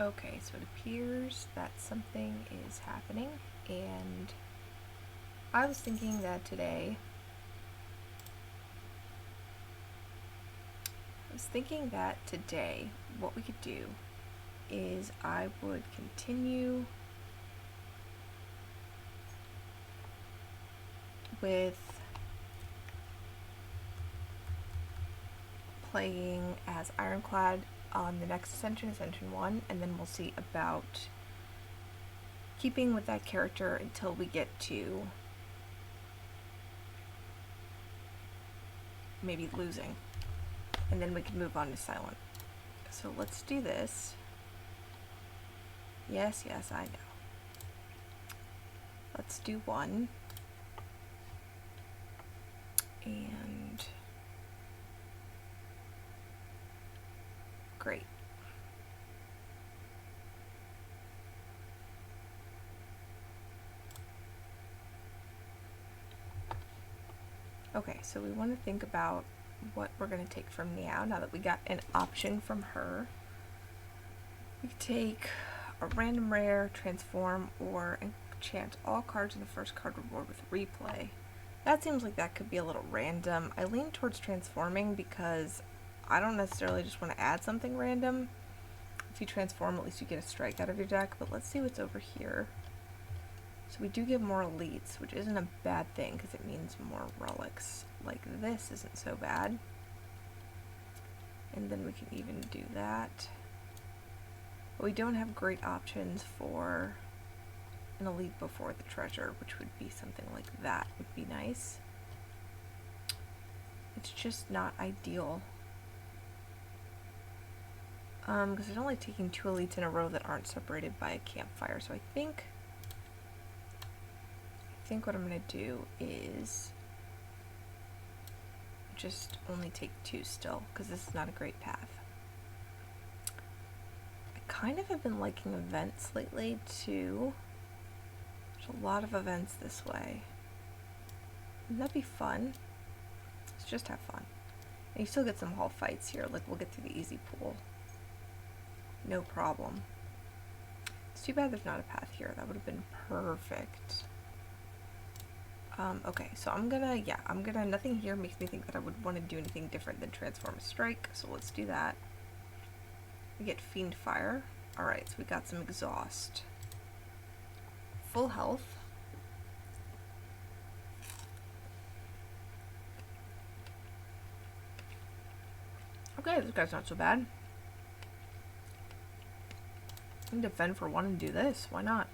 Okay, so it appears that something is happening, and I was thinking that today, what we could do is I would continue with playing as Ironclad on the next Ascension, Ascension 1, and then we'll see about keeping with that character until we get to maybe losing, and then we can move on to Silent. So let's do this. Yes, I know. Let's do 1. And great. Okay, so we want to think about what we're going to take from now that we got an option from her. We could take a random rare, transform, or enchant all cards in the first card reward with replay. That seems like that could be a little random. I lean towards transforming because I don't necessarily just want to add something random. If you transform, at least you get a strike out of your deck, but let's see what's over here. So we do get more elites, which isn't a bad thing because it means more relics. Like this isn't so bad. And then we can even do that. But we don't have great options for an elite before the treasure, which would be something like that would be nice. It's just not ideal. Because there's only taking 2 elites in a row that aren't separated by a campfire, so I think what I'm going to do is just only take 2 still, because this is not a great path. I kind of have been liking events lately, too. There's a lot of events this way. Wouldn't that be fun? Let's just have fun. And you still get some hall fights here, like we'll get through the easy pool. No problem. It's too bad there's not a path here. That would have been perfect. Okay, so I'm gonna, nothing here makes me think that I would want to do anything different than transform a strike, so let's do that. We get Fiend Fire. Alright, so we got some exhaust. Full health. Okay, this guy's not so bad. I can defend for 1 and do this. Why not?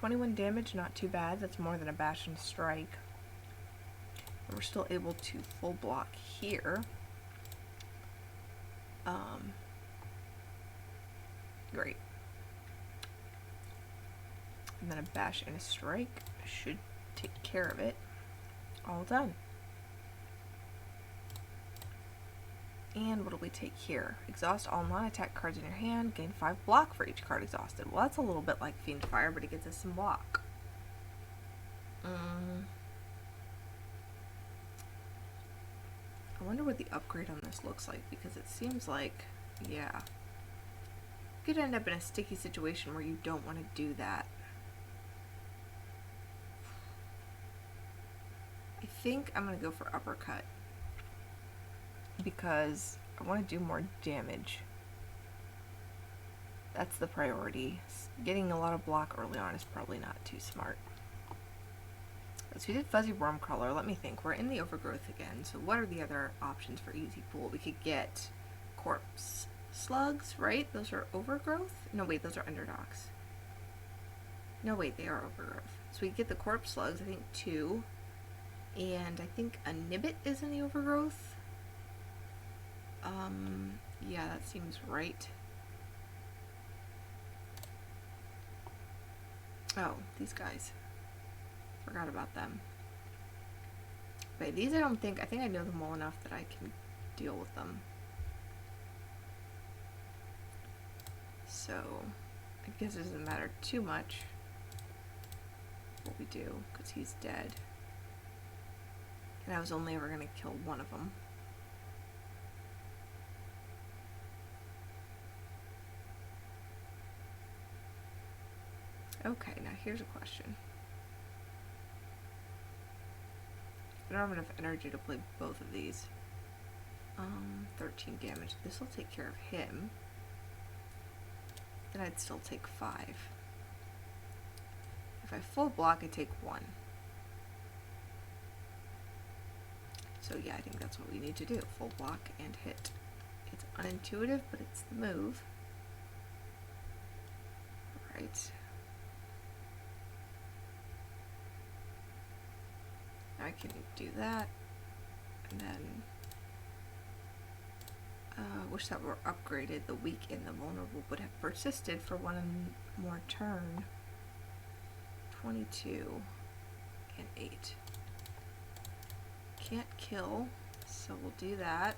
$21 damage, not too bad. That's more than a bash and strike. And we're still able to full block here. Great. And then a bash and a strike should take care of it. All done. And what do we take here? Exhaust all non-attack cards in your hand. Gain 5 block for each card exhausted. Well, that's a little bit like Fiend Fire, but it gets us some block. I wonder what the upgrade on this looks like, because it seems like, yeah, you could end up in a sticky situation where you don't want to do that. I think I'm going to go for uppercut, because I want to do more damage. That's the priority. Getting a lot of block early on is probably not too smart. So we did Fuzzy Wormcrawler. Let me think. We're in the Overgrowth again, so what are the other options for easy pool? We could get Corpse Slugs, right? Those are Overgrowth? No, wait, those are Underdogs. No, wait, they are Overgrowth. So we get the Corpse Slugs, I think 2. And I think a Nibbit is in the Overgrowth. Yeah, that seems right. Oh, these guys. Forgot about them. Okay, these I think I know them well enough that I can deal with them. So I guess it doesn't matter too much what we do, because he's dead. And I was only ever going to kill one of them. Okay, now here's a question. I don't have enough energy to play both of these. 13 damage. This will take care of him. Then I'd still take 5. If I full block, I take 1. So yeah, I think that's what we need to do. Full block and hit. It's unintuitive, but it's the move. Alright. I can do that. And then wish that were upgraded. The weak and the vulnerable would have persisted for one more turn. 22 and 8. Can't kill, so we'll do that.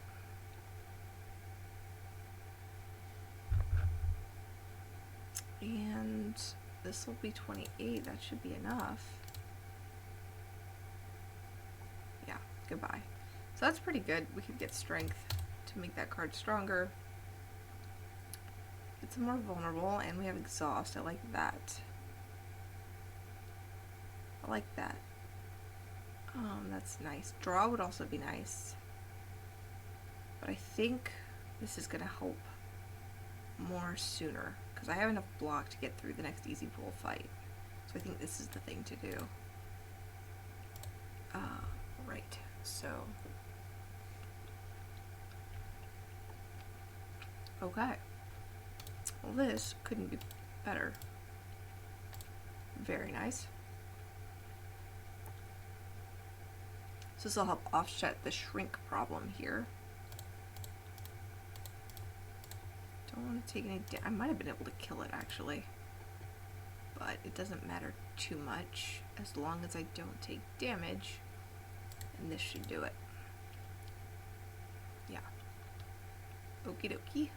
And this will be 28. That should be enough. Yeah, goodbye. So that's pretty good. We could get strength to make that card stronger. Get some more vulnerable, and we have exhaust. I like that. I like that. That's nice. Draw would also be nice. But I think this is gonna help more sooner, because I have enough block to get through the next easy bull fight. So I think this is the thing to do. Right, so okay. Well, this couldn't be better. Very nice. So this will help offset the shrink problem here. Don't want to take any I might have been able to kill it actually, but it doesn't matter too much as long as I don't take damage, and this should do it. Yeah. Okie dokie.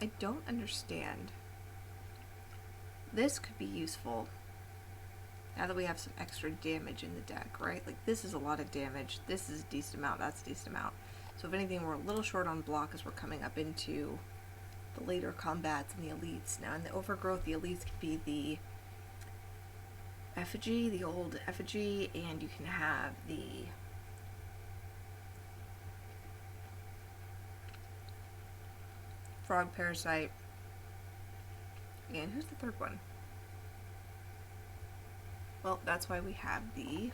I don't understand. This could be useful now that we have some extra damage in the deck, right? Like, this is a lot of damage. This is a decent amount. That's a decent amount. So if anything, we're a little short on block as we're coming up into the later combats and the elites. Now in the overgrowth, the elites could be the effigy, the old effigy, and you can have the frog parasite. And who's the third one? Well, that's why we have the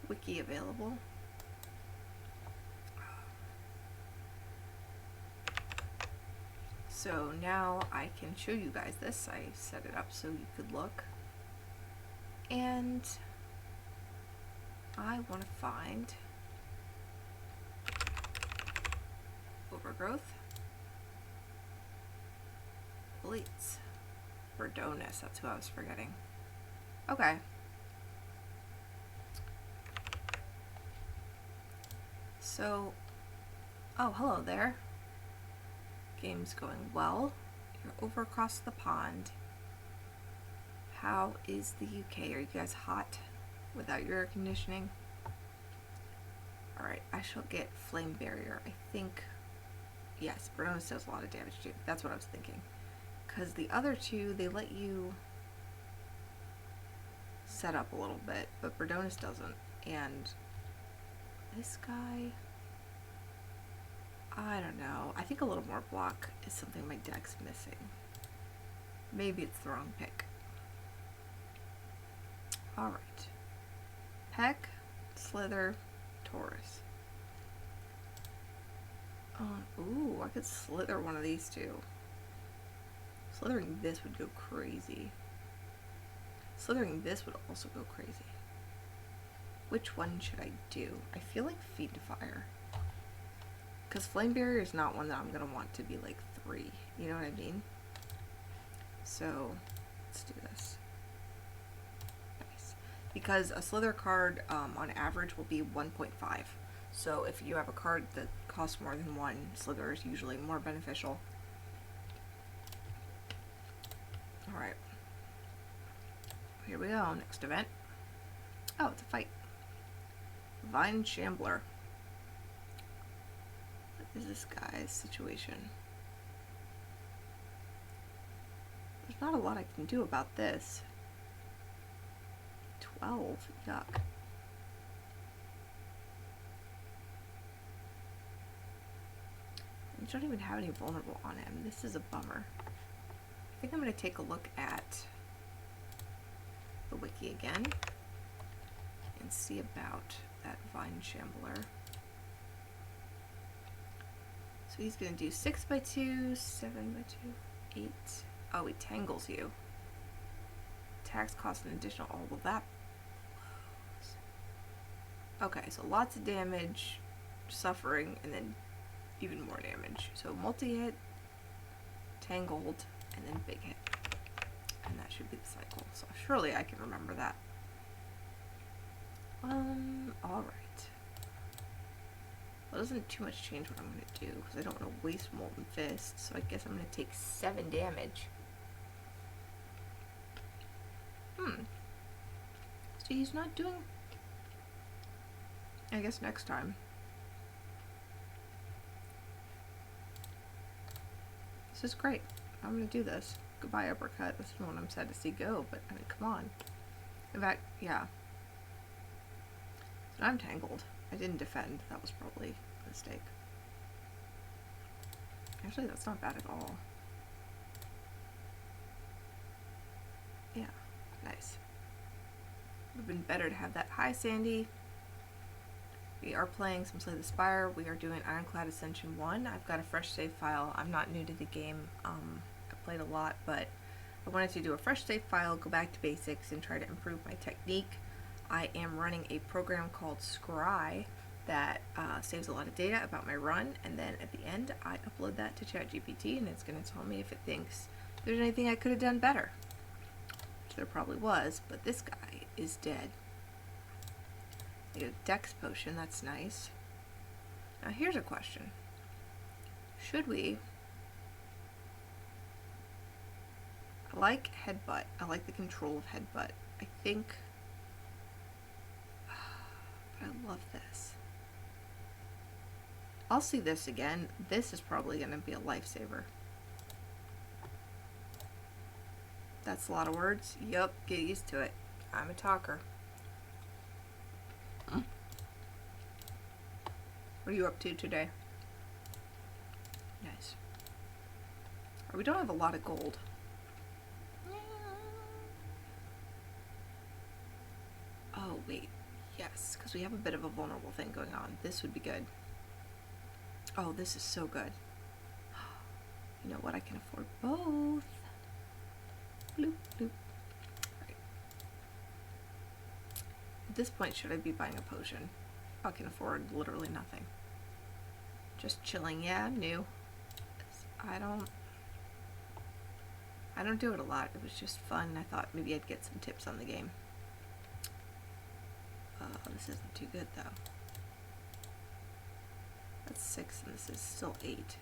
wiki available. So now I can show you guys this. I set it up so you could look. And I want to find overgrowth. Elites. Verdonus, that's who I was forgetting. Okay. So, oh, hello there. Game's going well. You're over across the pond. How is the UK? Are you guys hot without your air conditioning? Alright, I shall get flame barrier. I think, yes, Verdonus does a lot of damage too. That's what I was thinking. Because the other two, they let you set up a little bit, but Verdonus doesn't. And this guy, I don't know. I think a little more block is something my deck's missing. Maybe it's the wrong pick. Alright. Peck, Slither, Taurus. Ooh, I could slither one of these two. Slithering this would go crazy. Slithering this would also go crazy. Which one should I do? I feel like Feed to Fire. Because Flame Barrier is not one that I'm going to want to be like 3. You know what I mean? So, let's do this. Nice. because a slither card on average will be 1.5. So if you have a card that costs more than 1, slither is usually more beneficial. Alright. Here we go, next event. Oh, it's a fight. Vine Shambler. What is this guy's situation? There's not a lot I can do about this. 12, yuck. You don't even have any vulnerable on him. This is a bummer. I think I'm going to take a look at the wiki again and see about that Vine Shambler. So he's going to do 6x2, 7x2, 8. Oh, he tangles you. Tax costs an additional. Oh, well, that blows. Okay, so lots of damage, suffering, and then even more damage. So multi-hit, tangled, and then big hit. And that should be the cycle. So surely I can remember that. Alright. Well, it doesn't too much change what I'm going to do, because I don't want to waste Molten Fist, so I guess I'm going to take 7 damage. So he's not doing... I guess next time. This is great. I'm going to do this. Goodbye, Uppercut. This is one I'm sad to see go, but I mean, come on. In fact, yeah. So I'm tangled. I didn't defend. That was probably a mistake. Actually, that's not bad at all. Yeah, nice. Would have been better to have that. Hi, Sandy. We are playing some Slay the Spire. We are doing Ironclad Ascension 1. I've got a fresh save file. I'm not new to the game. I played a lot, but I wanted to do a fresh save file, go back to basics, and try to improve my technique. I am running a program called Scry that saves a lot of data about my run, and then at the end I upload that to ChatGPT, and it's going to tell me if it thinks there's anything I could have done better. Which there probably was, but this guy is dead. I get a Dex potion, that's nice. Now here's a question. Should we... I like Headbutt. I like the control of Headbutt. I think... but I love this. I'll see this again. This is probably going to be a lifesaver. That's a lot of words. Yup, get used to it. I'm a talker. What are you up to today? Nice. We don't have a lot of gold. Oh, wait. Yes, because we have a bit of a vulnerable thing going on. This would be good. Oh, this is so good. You know what? I can afford both. Bloop, bloop. Right. At this point, should I be buying a potion? I can afford literally nothing. Just chilling. Yeah, I'm new. I don't do it a lot. It was just fun. I thought maybe I'd get some tips on the game. This isn't too good though. That's 6 and this is still 8.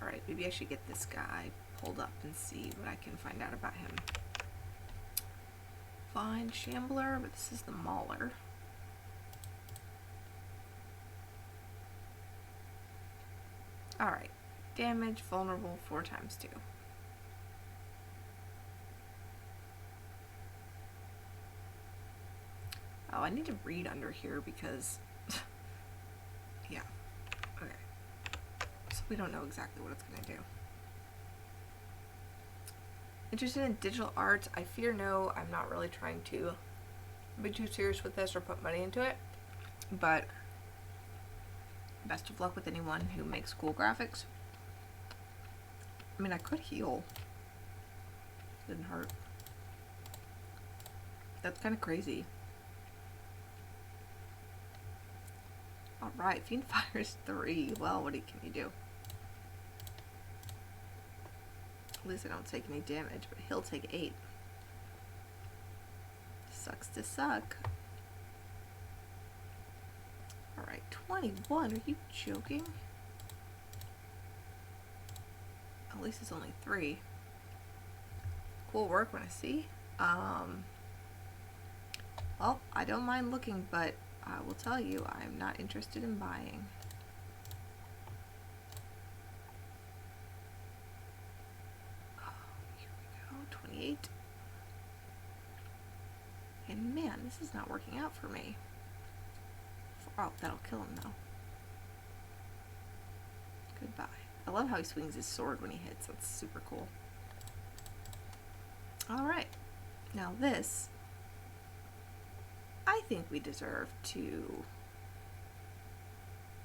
Alright, maybe I should get this guy pulled up and see what I can find out about him. Vine Shambler, but this is the Mauler. Alright, damage, vulnerable, 4 times 2. Oh, I need to read under here because, yeah, okay. So we don't know exactly what it's going to do. Interested in digital art? I fear no. I'm not really trying to be too serious with this or put money into it, but best of luck with anyone who makes cool graphics. I mean, I could heal. Didn't hurt. That's kind of crazy. Alright, Fiend Fire's 3. Well, what can you do? At least I don't take any damage, but he'll take 8. sucks to suck. Alright, 21. Are you joking? At least it's only 3. Cool work when I see. Well, I don't mind looking, but I will tell you, I'm not interested in buying. Oh, here we go, 28. And man, this is not working out for me. Oh, that'll kill him though. Goodbye. I love how he swings his sword when he hits. That's super cool. Alright. Now this, I think we deserve to...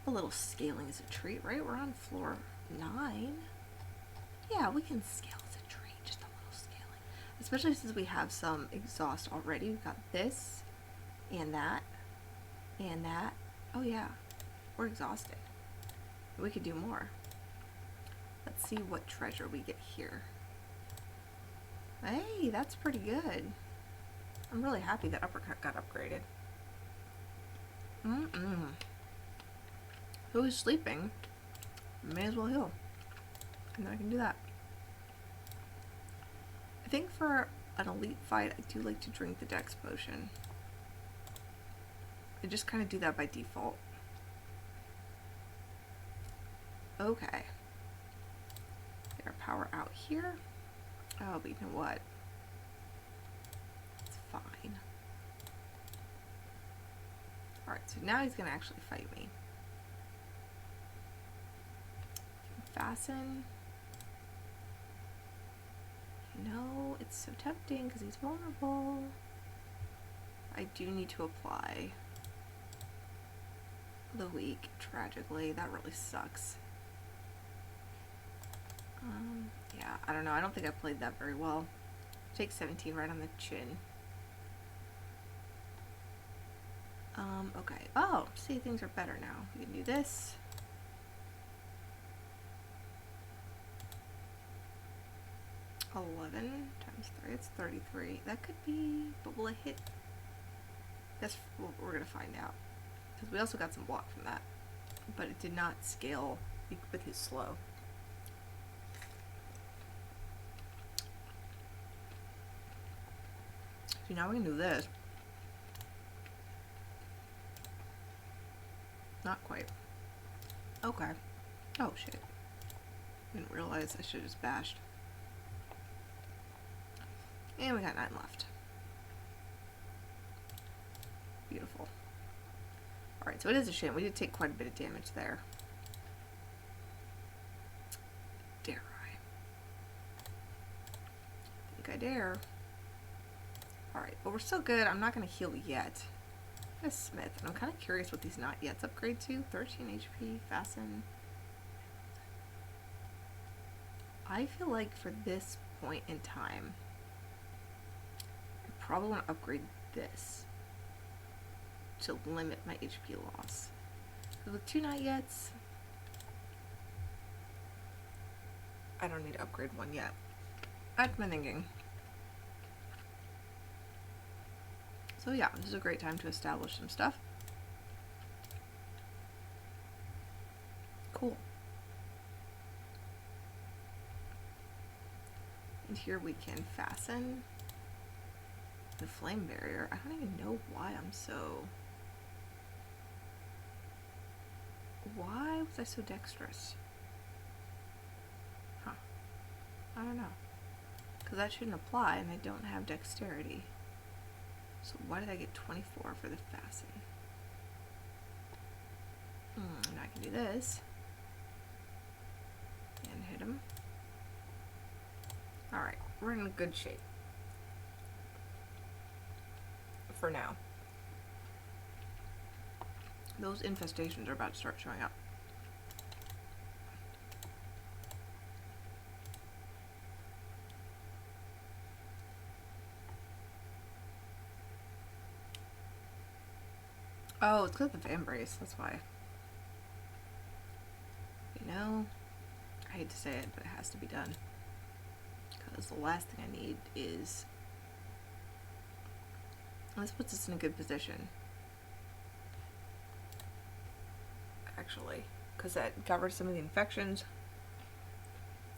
A little scaling as a treat, right? We're on floor 9. Yeah, we can scale as a treat. Just a little scaling. Especially since we have some exhaust already. We've got this, and that, and that. Oh yeah, we're exhausted. We could do more. Let's see what treasure we get here. Hey, that's pretty good. I'm really happy that uppercut got upgraded. Who's sleeping? May as well heal. And then I can do that. I think for an elite fight, I do like to drink the Dex potion. I just kind of do that by default. Okay. Get our power out here. Oh, but you know what? It's fine. Alright, so now he's gonna actually fight me. Fasten. No, it's so tempting because he's vulnerable. I do need to apply the weak, tragically. That really sucks. Yeah, I don't know. I don't think I played that very well. Take 17 right on the chin. Okay. Oh, see, things are better now. We can do this. $11 times 3, it's 33. That could be, but will it hit? That's what we're gonna find out. Because we also got some block from that. But it did not scale with his slow. See, now we can do this. Not quite. Okay. Oh shit. Didn't realize I should have just bashed. And we got 9 left. Beautiful. Alright, so it is a shame. We did take quite a bit of damage there. Dare I? Think I dare. Alright, but we're still good. I'm not going to heal yet. I'm a smith, and I'm kind of curious what these not yet's upgrade to. 13 HP, fasten. I feel like for this point in time, I probably want to upgrade this to limit my HP loss. With 2 not yet's, I don't need to upgrade 1 yet. That's my thinking. So yeah, this is a great time to establish some stuff. Cool. And here we can fasten the flame barrier. I don't even know why I'm so... Why was I so dexterous? Huh. I don't know. Because that shouldn't apply and I don't have dexterity. So why did I get 24 for the fasten? Now I can do this. And hit him. Alright, we're in good shape. For now. Those infestations are about to start showing up. Oh, it's because of the fan brace, that's why. You know, I hate to say it, but it has to be done. Because the last thing I need is This puts us in a good position, actually, because that got rid of some of the infections.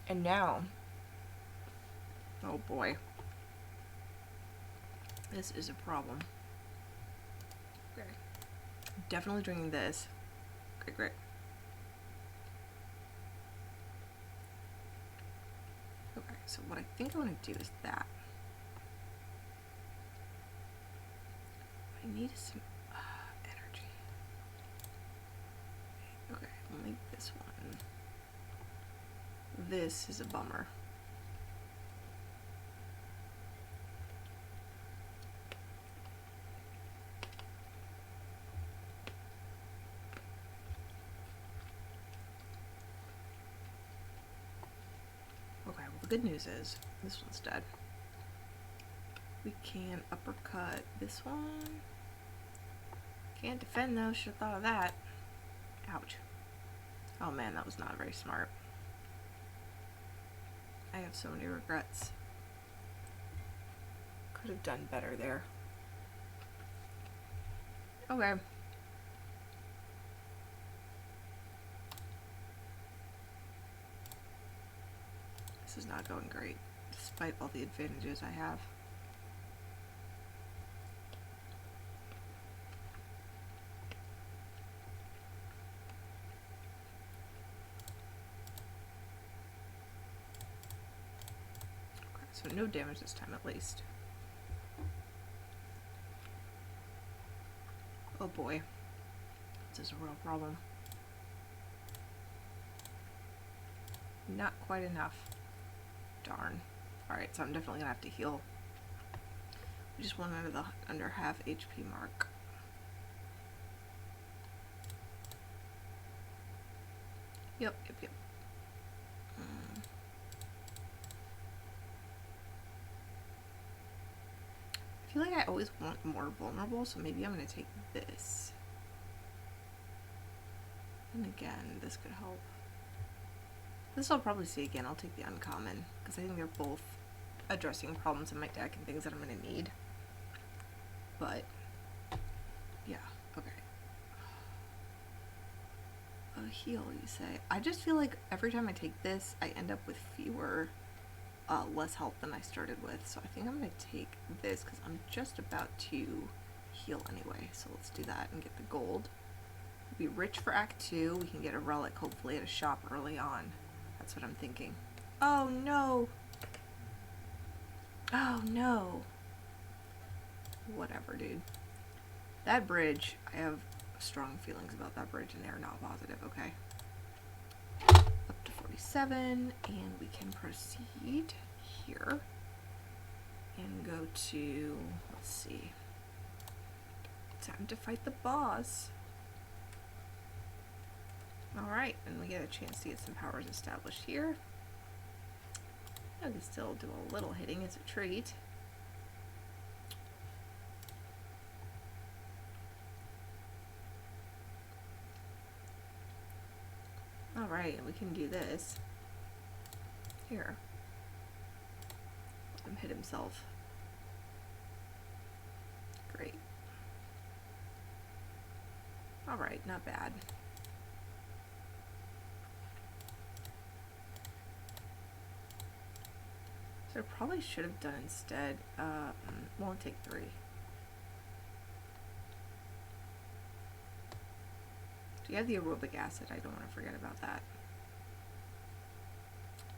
And now, oh boy, this is a problem. Okay. Definitely drinking this. Okay, great. Okay, so what I think I want to do is that. I need some energy. Okay, I'll make this one. This is a bummer. Okay, well the good news is this one's dead. We can uppercut this one. Can't defend though, should have thought of that. Ouch. Oh man, that was not very smart. I have so many regrets. Could have done better there. Okay. This is not going great, despite all the advantages I have. Okay, so no damage this time at least. Oh boy, this is a real problem. Not quite enough. Darn. Alright, so I'm definitely gonna have to heal. We just went under half HP mark. Yep. I feel like I always want more vulnerable, so maybe I'm gonna take this. And again, this could help. This I'll probably see again. I'll take the uncommon, because I think they're both addressing problems in my deck and things that I'm going to need. But, yeah, okay. A heal, you say? I just feel like every time I take this, I end up with less health than I started with. So I think I'm going to take this, because I'm just about to heal anyway. So let's do that and get the gold. We'll be rich for Act 2. We can get a relic, hopefully, at a shop early on. That's what I'm thinking. Oh no! Oh no! Whatever, dude. That bridge, I have strong feelings about that bridge and they're not positive, okay? Up to 47, and we can proceed here. And go to, let's see. Time to fight the boss. Alright, and we get a chance to get some powers established here. I can still do a little hitting as a treat. Alright, and we can do this. Here. Let him hit himself. Great. Alright, not bad. So I probably should have done instead, won't take 3. Do you have the aerobic acid? I don't want to forget about that.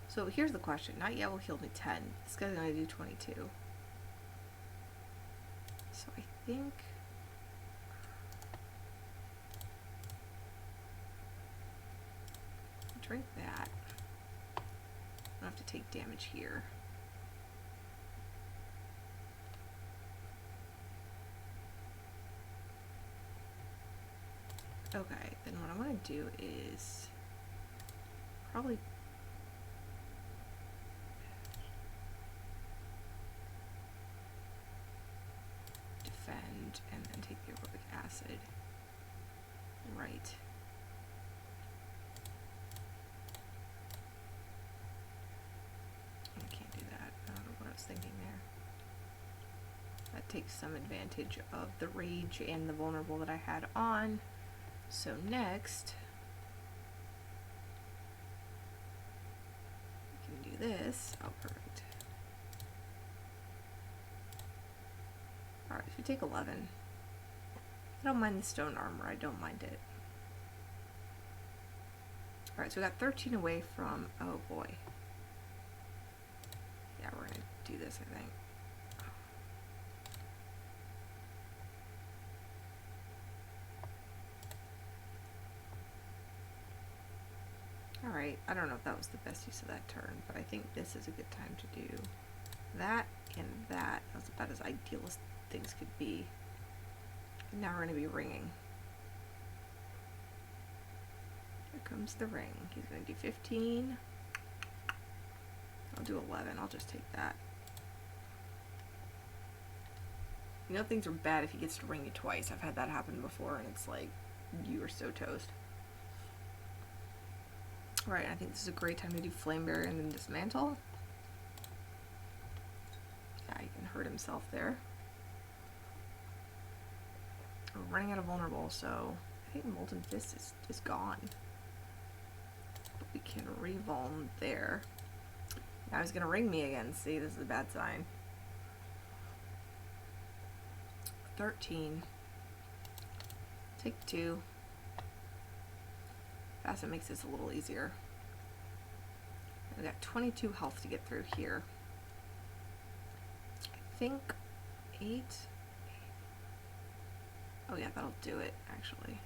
So here's the question. Not yet will heal me 10. This guy's going to do 22. So I think... drink that. I don't have to take damage here. Okay, then what I want to do is probably defend and then take the aerobic acid. Right. I can't do that. I don't know what I was thinking there. That take some advantage of the rage and the vulnerable that I had on. So next, we can do this. Oh, perfect. Alright, so we take 11. I don't mind the stone armor, I don't mind it. Alright, so we got 13 away from, oh boy. Yeah, we're gonna do this, I think. Alright, I don't know if that was the best use of that turn, but I think this is a good time to do that and that. That's about as ideal as things could be. And now we're going to be ringing. Here comes the ring. He's going to do 15. I'll do 11. I'll just take that. You know things are bad if he gets to ring you twice. I've had that happen before, and it's like, you are so toast. Right, I think this is a great time to do Flame Barrier and then Dismantle. Yeah, he can hurt himself there. We're running out of Vulnerable, so I think Molten Fist is gone. But we can revuln there. Now he's gonna ring me again. See, this is a bad sign. 13. Take 2. Facet makes this a little easier. We got 22 health to get through here. I think 8. Oh yeah, that'll do it, actually.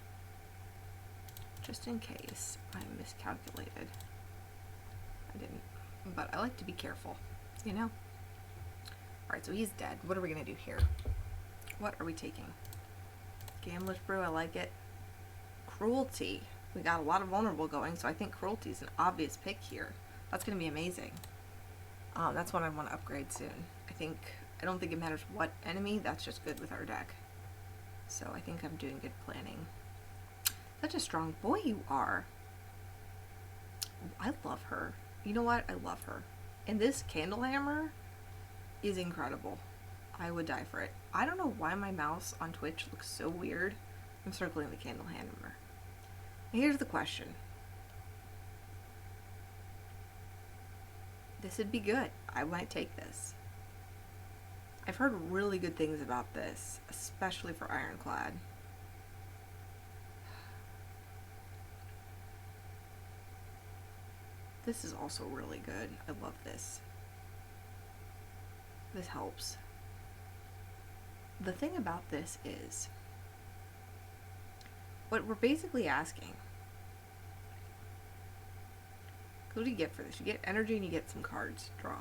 Just in case I miscalculated. I didn't. But I like to be careful, you know? Alright, so he's dead. What are we gonna do here? What are we taking? Gambler's Brew, I like it. Cruelty. We got a lot of vulnerable going, so I think Cruelty is an obvious pick here. That's going to be amazing. That's what I want to upgrade soon. I don't think it matters what enemy, that's just good with our deck. So I think I'm doing good planning. Such a strong boy you are. I love her. You know what? I love her. And this Candlehammer is incredible. I would die for it. I don't know why my mouse on Twitch looks so weird. I'm circling the Candlehammer. Here's the question. This would be good. I might take this. I've heard really good things about this, especially for Ironclad. This is also really good. I love this. This helps. The thing about this is, what we're basically asking, what do you get for this? You get energy and you get some cards to draw.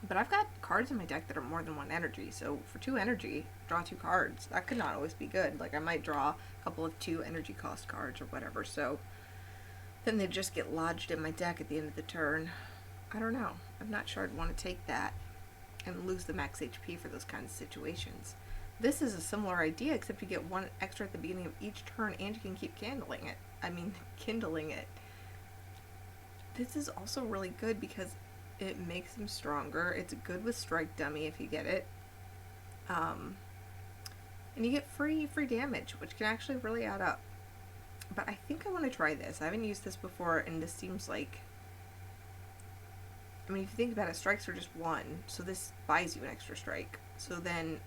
But I've got cards in my deck that are more than 1 energy, so for 2 energy, draw 2 cards. That could not always be good. Like, I might draw a couple of 2 energy cost cards or whatever, so then they just get lodged in my deck at the end of the turn. I don't know. I'm not sure I'd want to take that and lose the max HP for those kinds of situations. This is a similar idea, except you get 1 extra at the beginning of each turn, and you can keep kindling it. This is also really good because it makes him stronger. It's good with Strike Dummy if you get it. And you get free damage, which can actually really add up. But I think I want to try this. I haven't used this before, and this seems like, I mean, if you think about it, strikes are just 1, so this buys you an extra strike. So then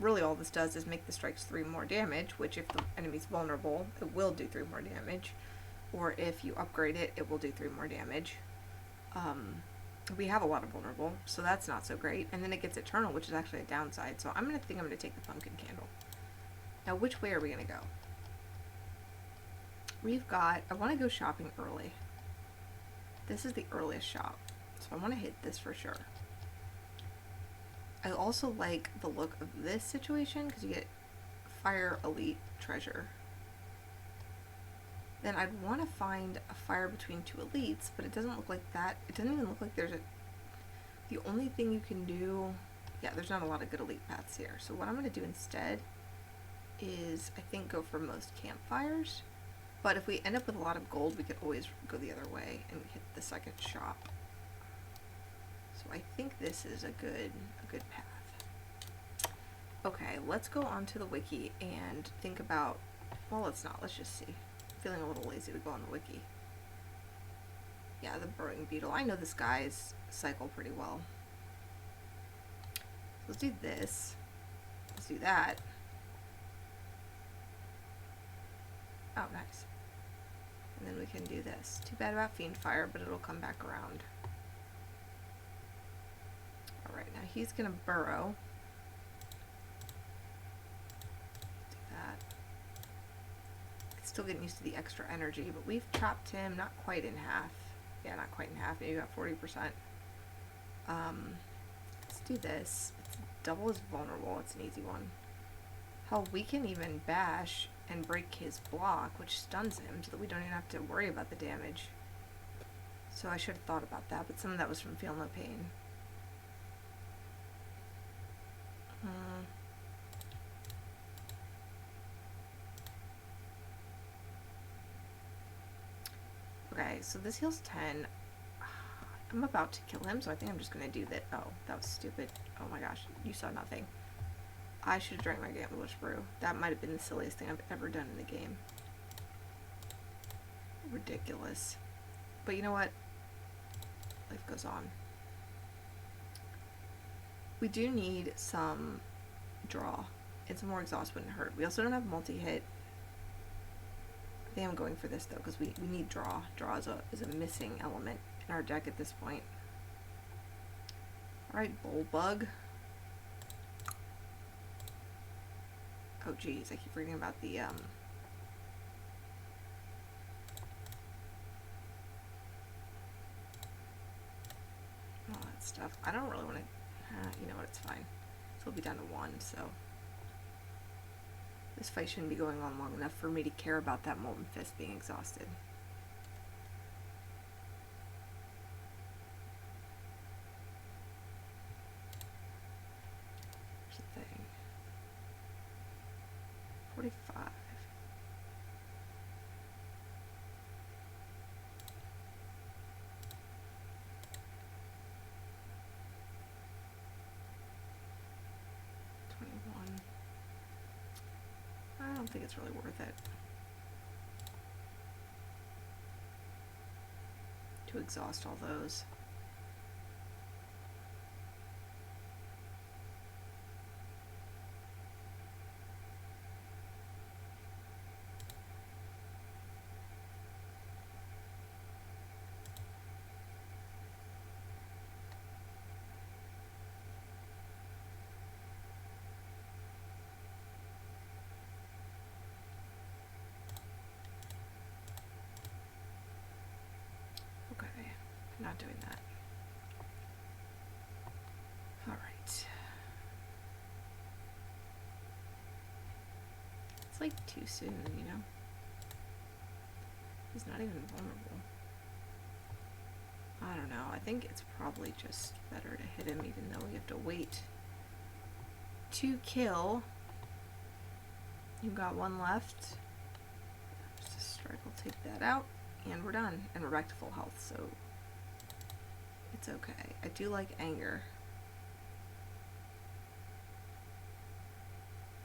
really all this does is make the strikes 3 more damage, which if the enemy's vulnerable, it will do 3 more damage. Or if you upgrade it, it will do 3 more damage. We have a lot of vulnerable, so that's not so great. And then it gets eternal, which is actually a downside. So I'm going to take the pumpkin candle. Now, which way are we going to go? We've got, I want to go shopping early. This is the earliest shop, so I want to hit this for sure. I also like the look of this situation because you get Fire Elite Treasure. Then I'd want to find a fire between 2 elites, but it doesn't look like that. It doesn't even look like there's the only thing you can do, yeah, there's not a lot of good elite paths here. So what I'm going to do instead is, I think, go for most campfires. But if we end up with a lot of gold, we could always go the other way and hit the second shop. So I think this is a good path. Okay, let's go on to the wiki and think about, well, let's not, let's just see. Feeling a little lazy to go on the wiki. Yeah, the burrowing beetle. I know this guy's cycle pretty well. Let's do this. Let's do that. Oh, nice. And then we can do this. Too bad about Fiend Fire, but it'll come back around. Alright, now he's gonna burrow. Do that. Still getting used to the extra energy, but we've chopped him not quite in half. Yeah, not quite in half. Maybe about 40%. Let's do this. It's double as vulnerable. It's an easy one. Hell, we can even bash and break his block, which stuns him, so that we don't even have to worry about the damage. So I should have thought about that, but some of that was from Feel No Pain. Okay, so this heals 10. I'm about to kill him, so I think I'm just gonna do that. Oh, that was stupid. Oh my gosh, you saw nothing. I should have drank my Gamblers Brew. That might have been the silliest thing I've ever done in the game. Ridiculous. But you know what? Life goes on. We do need some draw. And some more exhaust wouldn't hurt. We also don't have multi-hit. I think I'm going for this though, because we need draw. Draw is a missing element in our deck at this point. Alright, Bullbug. Oh geez, I keep reading about the all that stuff. I don't really want to, you know what, it's fine. So we'll be down to 1, so this fight shouldn't be going on long enough for me to care about that Molten Fist being exhausted. Here's the thing. 45. I don't think it's really worth it to exhaust all those. Not doing that. Alright. It's like too soon, you know? He's not even vulnerable. I don't know. I think it's probably just better to hit him even though we have to wait to kill. You've got 1 left. Just a strike will take that out. And we're done. And we're back to full health, so it's okay. I do like anger.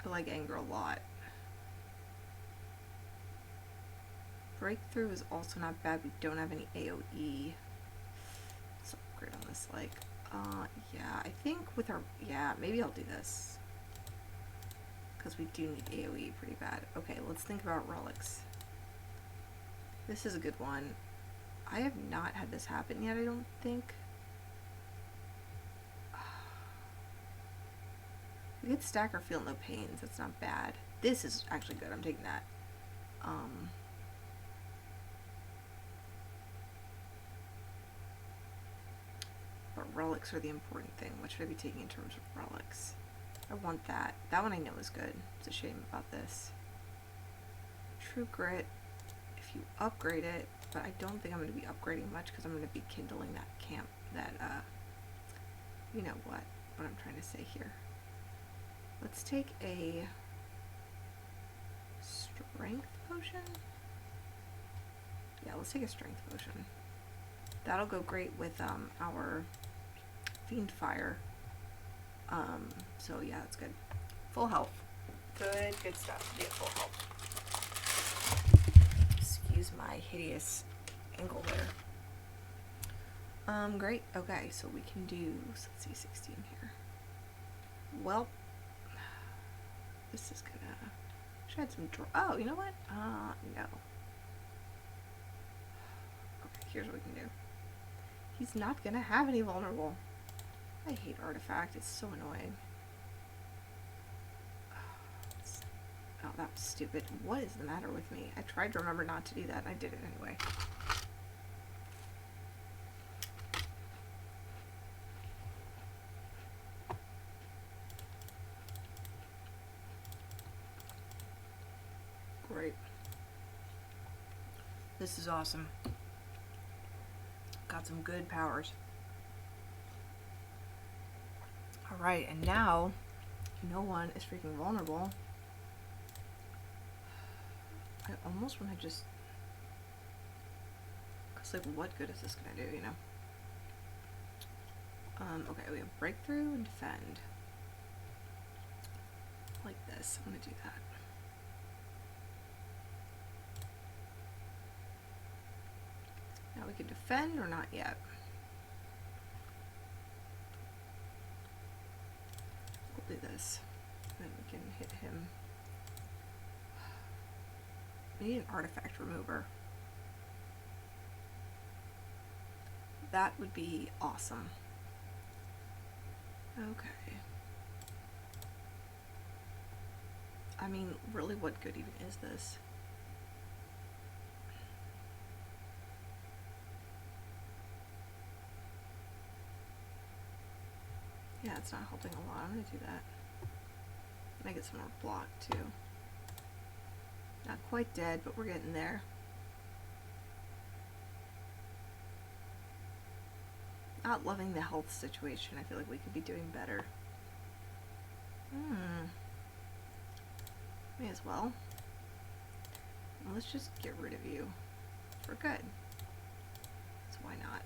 I like anger a lot. Breakthrough is also not bad. We don't have any AoE. Let's upgrade on this, like, yeah, I think with our, yeah, maybe I'll do this. Because we do need AoE pretty bad. Okay, let's think about relics. This is a good one. I have not had this happen yet, I don't think. We could stack or Feel No Pains. That's not bad. This is actually good. I'm taking that. But relics are the important thing. What should I be taking in terms of relics? I want that. That one I know is good. It's a shame about this. True Grit. If you upgrade it, but I don't think I'm going to be upgrading much because I'm going to be kindling that camp, that, you know what I'm trying to say here. Let's take a strength potion. Yeah, let's take a strength potion. That'll go great with our Fiend Fire. So yeah, that's good. Full health. Good stuff to be at full health. Excuse my hideous angle there. Great. Okay, so we can do, so let's see, 16 here. Well, this is gonna, should add some oh, you know what? No. Okay, here's what we can do. He's not gonna have any vulnerable. I hate artifact, it's so annoying. Oh, that was stupid. What is the matter with me? I tried to remember not to do that, and I did it anyway. Great. This is awesome. Got some good powers. Alright, and now no one is freaking vulnerable. I almost want to just, cause like what good is this gonna do, you know? Okay, we have breakthrough and defend. Like this, I'm gonna do that. Now we can defend or not yet. We'll do this. Then we can hit him. We need an artifact remover. That would be awesome. Okay. I mean, really, what good even is this? Yeah, it's not helping a lot. I'm gonna do that. And I get some more block too. Not quite dead, but we're getting there. Not loving the health situation. I feel like we could be doing better. May as well. Let's just get rid of you for good. So why not?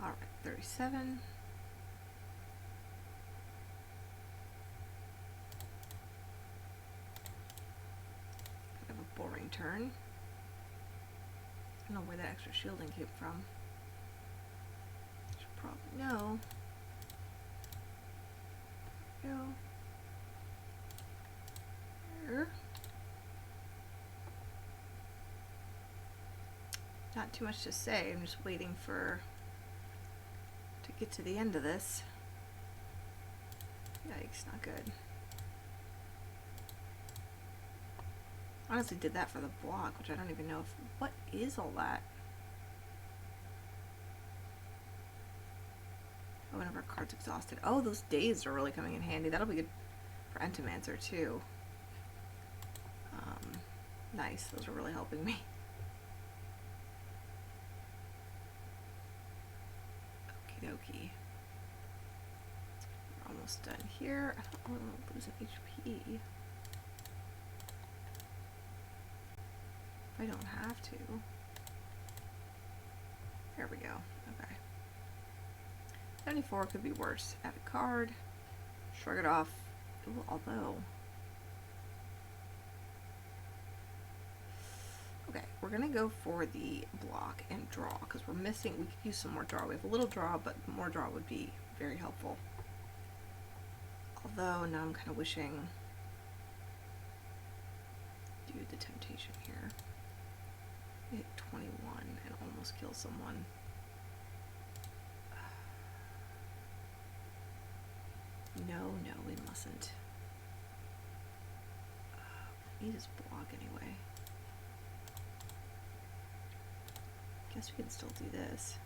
Alright, 37. Kind of a boring turn. I don't know where that extra shielding came from. Should probably know. Go. Here. Not too much to say. I'm just waiting for to get to the end of this. Yikes, not good. Honestly did that for the block, which I don't even know if, what is all that? Oh, whenever a card's exhausted. Oh, those days are really coming in handy. That'll be good for Entomancer too. Nice, those are really helping me. Okie dokie. We're almost done here. I don't want to lose an HP. I don't have to. There we go. Okay. 74 could be worse. Add a card. Shrug it off. Ooh, although. Okay, we're gonna go for the block and draw because we're missing. We could use some more draw. We have a little draw, but more draw would be very helpful. Although now I'm kind of wishing. Do the temptation here. Hit 21 and almost kill someone. No, we mustn't. We need his block anyway. Guess we can still do this.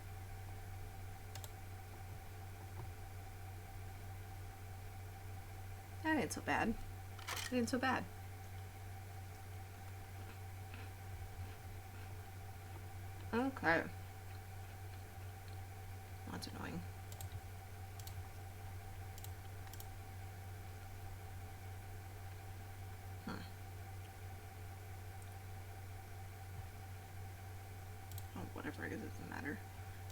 That ain't so bad. That ain't so bad. Okay. That's annoying. Oh, whatever it is, it doesn't matter.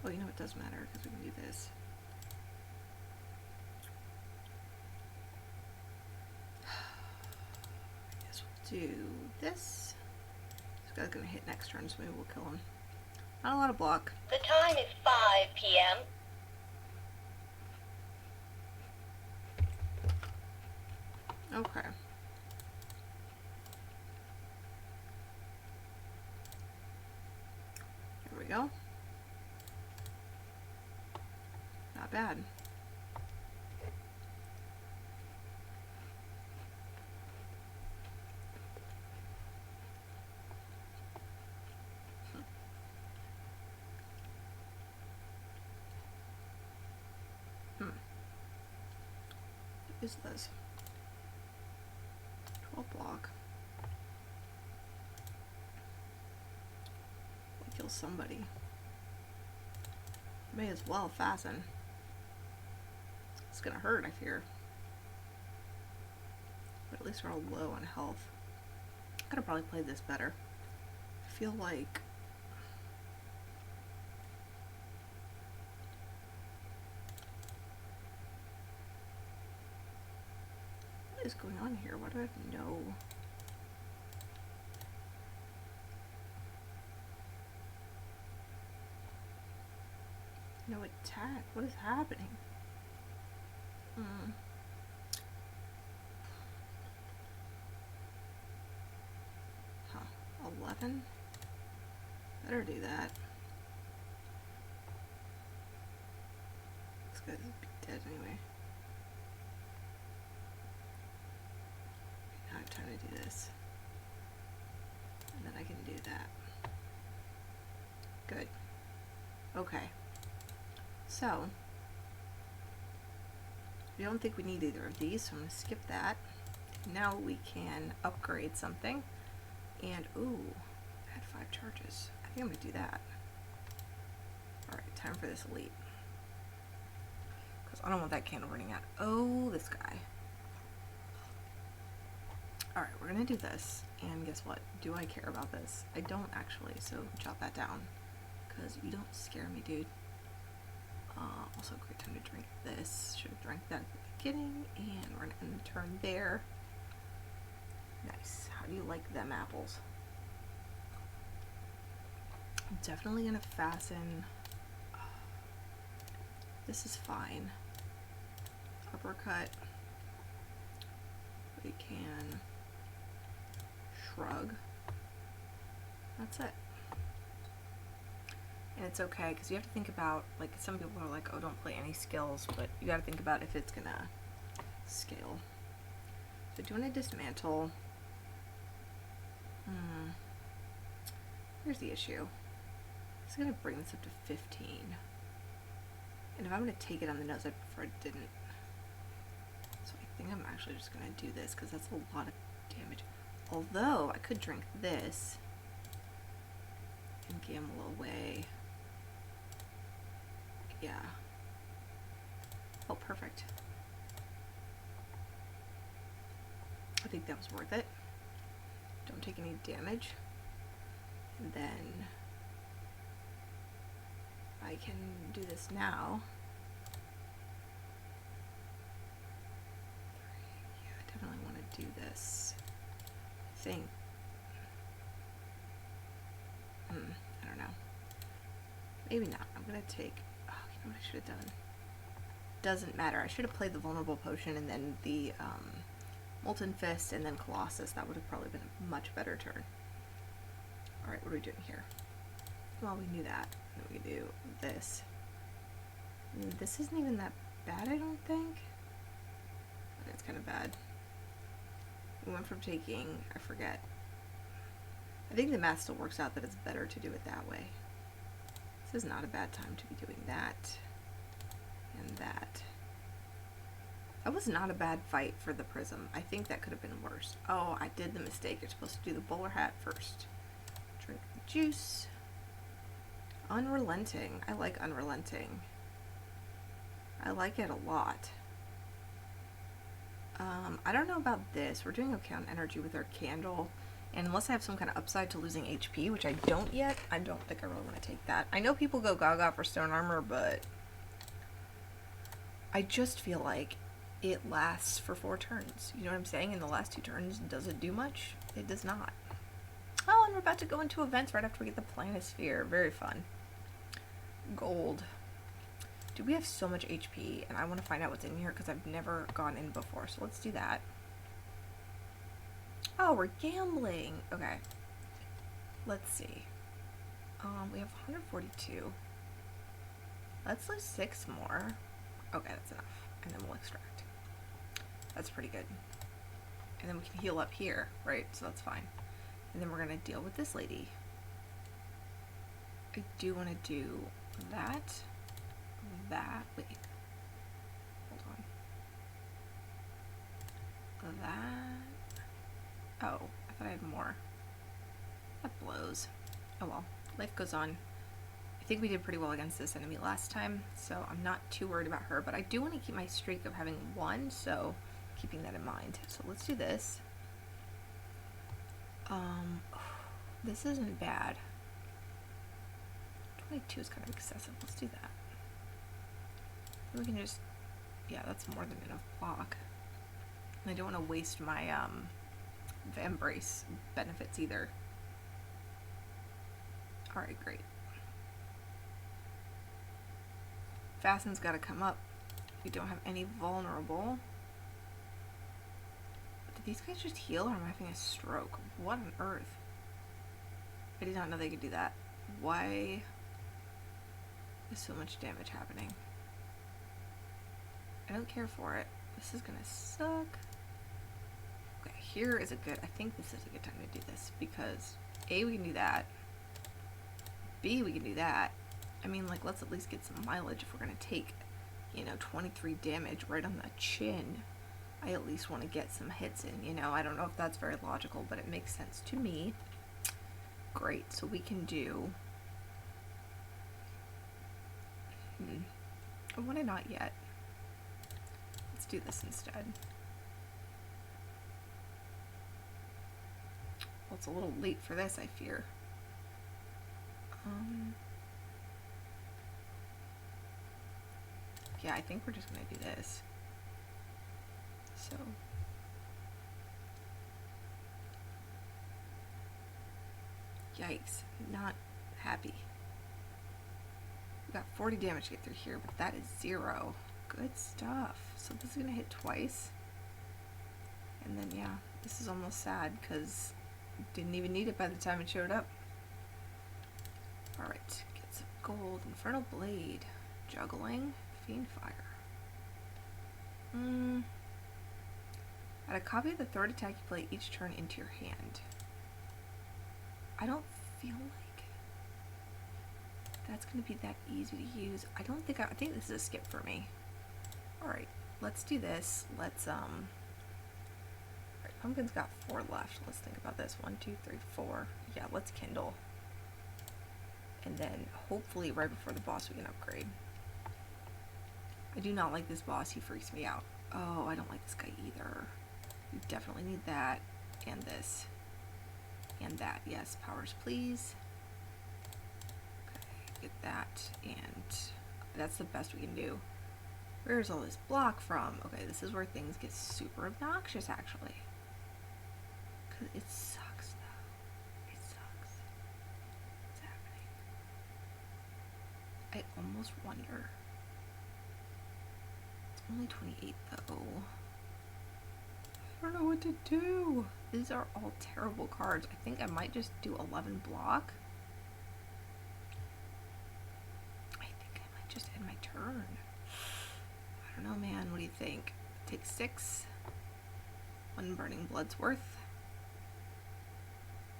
Oh, you know it does matter because we can do this. do this. This guy's gonna hit next turn, so maybe we'll kill him. Not a lot of block. The time is 5 p.m. Okay. Here we go. Not bad. What is this? 12 block. We'll kill somebody. May as well fasten. It's gonna hurt, I fear. But at least we're all low on health. I could have probably played this better. I feel like what is going on here? Why do I have no... no attack? What is happening? Huh. 11? Better do that. This guy's dead anyway. Now I have time to do this. And then I can do that. Good. Okay. So, we don't think we need either of these, so I'm going to skip that. Now we can upgrade something. And, ooh, add 5 charges. I think I'm going to do that. Alright, time for this elite. Because I don't want that candle running out. Oh, this guy. Alright, we're going to do this. And guess what? Do I care about this? I don't actually, so jot that down. Because you don't scare me, dude. Also, great time to drink this. Should have drank that at the beginning, and we're gonna end the turn there. Nice. How do you like them apples? I'm definitely gonna fasten. This is fine. Uppercut. We can shrug. That's it. And it's okay, because you have to think about, like, some people are like, oh, don't play any skills, but you gotta think about if it's gonna scale. So do you want to dismantle? Here's the issue. It's gonna bring this up to 15. And if I'm gonna take it on the nose, I prefer it didn't. So I think I'm actually just gonna do this, because that's a lot of damage. Although, I could drink this and gamble away. Yeah. Oh, perfect. I think that was worth it. Don't take any damage. And then I can do this now. Yeah, I definitely want to do this thing. I don't know. Maybe not. I'm gonna take... Oh, you know what I should have done? Doesn't matter. I should have played the Vulnerable Potion and then the Molten Fist and then Colossus. That would have probably been a much better turn. Alright, what are we doing here? Well, we knew that. Then we can do this. And this isn't even that bad, I don't think. Okay, it's kind of bad. We went from taking... I forget. I think the math still works out that it's better to do it that way. This is not a bad time to be doing that. And that. That was not a bad fight for the prism. I think that could have been worse. Oh, I did the mistake. You're supposed to do the bowler hat first. Drink the juice. Unrelenting. I like unrelenting. I like it a lot. I don't know about this. We're doing okay on energy with our candle. And unless I have some kind of upside to losing HP, which I don't yet, I don't think I really want to take that. I know people go gaga for stone armor, but I just feel like it lasts for 4 turns. You know what I'm saying? In the last 2 turns, does it do much? It does not. Oh, and we're about to go into events right after we get the planisphere. Very fun. Gold. Dude, we have so much HP, and I want to find out what's in here because I've never gone in before. So let's do that. Oh, we're gambling. Okay. Let's see. We have 142. Let's lose 6 more. Okay, that's enough. And then we'll extract. That's pretty good. And then we can heal up here, right? So that's fine. And then we're going to deal with this lady. I do want to do that. Wait. Hold on. That. Oh, I thought I had more. That blows. Oh well. Life goes on. I think we did pretty well against this enemy last time, so I'm not too worried about her, but I do want to keep my streak of having 1, so keeping that in mind. So let's do this. This isn't bad. 22 is kind of excessive. Let's do that. We can just, yeah, that's more than enough block. And I don't want to waste my embrace benefits either. Alright, great. Fasten's got to come up. We don't have any vulnerable. Did these guys just heal or am I having a stroke? What on earth? I did not know they could do that. Why is so much damage happening? I don't care for it. This is gonna suck. Okay, here is a good, I think this is a good time to do this because A, we can do that. B, we can do that. I mean, like, let's at least get some mileage if we're gonna take, you know, 23 damage right on the chin. I at least want to get some hits in, you know. I don't know if that's very logical, but it makes sense to me. Great, so we can do... Why not yet? Let's do this instead. Well, it's a little late for this, I fear. Yeah, I think we're just gonna do this. So... Yikes, not happy. We got 40 damage to get through here, but that is 0. Good stuff. So this is gonna hit twice. And then, yeah, this is almost sad because didn't even need it by the time it showed up. Alright, get some gold. Infernal Blade. Juggling. Fiend Fire. Add a copy of the 3rd attack you play each turn into your hand. I don't feel like that's going to be that easy to use. I think this is a skip for me. Alright, let's do this. Let's, alright, Pumpkin's got 4 left. Let's think about this. 1, 2, 3, 4. Yeah, let's Kindle. And then, hopefully, right before the boss, we can upgrade. I do not like this boss. He freaks me out. Oh, I don't like this guy either. We definitely need that. And this. And that. Yes, powers, please. Okay, get that. And that's the best we can do. Where's all this block from? Okay, this is where things get super obnoxious, actually. Because it sucks, though. It sucks. What's happening? I almost wonder. It's only 28, though. I don't know what to do. These are all terrible cards. I think I might just do 11 block. I think I might just end my turn. I don't know, man. What do you think? Take 6. 1 Burning Blood's worth.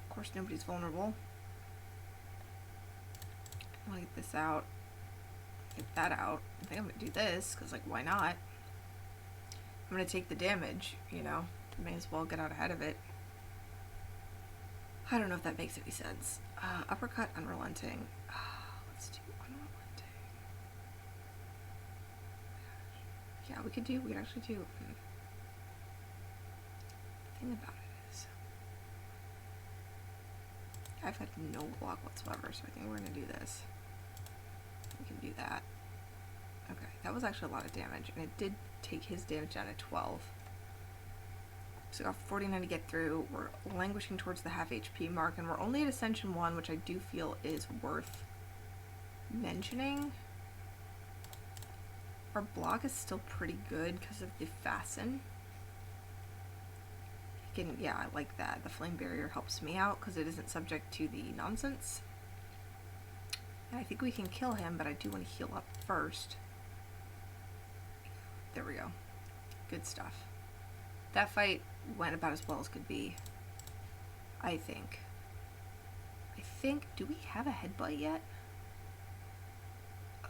Of course, nobody's vulnerable. I want to get this out. Get that out. I think I'm going to do this, because, like, why not? I'm going to take the damage, you know. May as well get out ahead of it. I don't know if that makes any sense. Uppercut, Unrelenting. Let's do Unrelenting. Yeah, we could actually do. The thing about it is, I've had no block whatsoever, so I think we're going to do this. We can do that. Okay, that was actually a lot of damage, and it did take his damage down to 12. So we got 49 to get through. We're languishing towards the half HP mark, and we're only at Ascension 1, which I do feel is worth mentioning. Our block is still pretty good because of the fasten. Yeah, I like that. The flame barrier helps me out because it isn't subject to the nonsense. And I think we can kill him, but I do want to heal up first. There we go. Good stuff. That fight went about as well as could be, I think. Do we have a headbutt yet?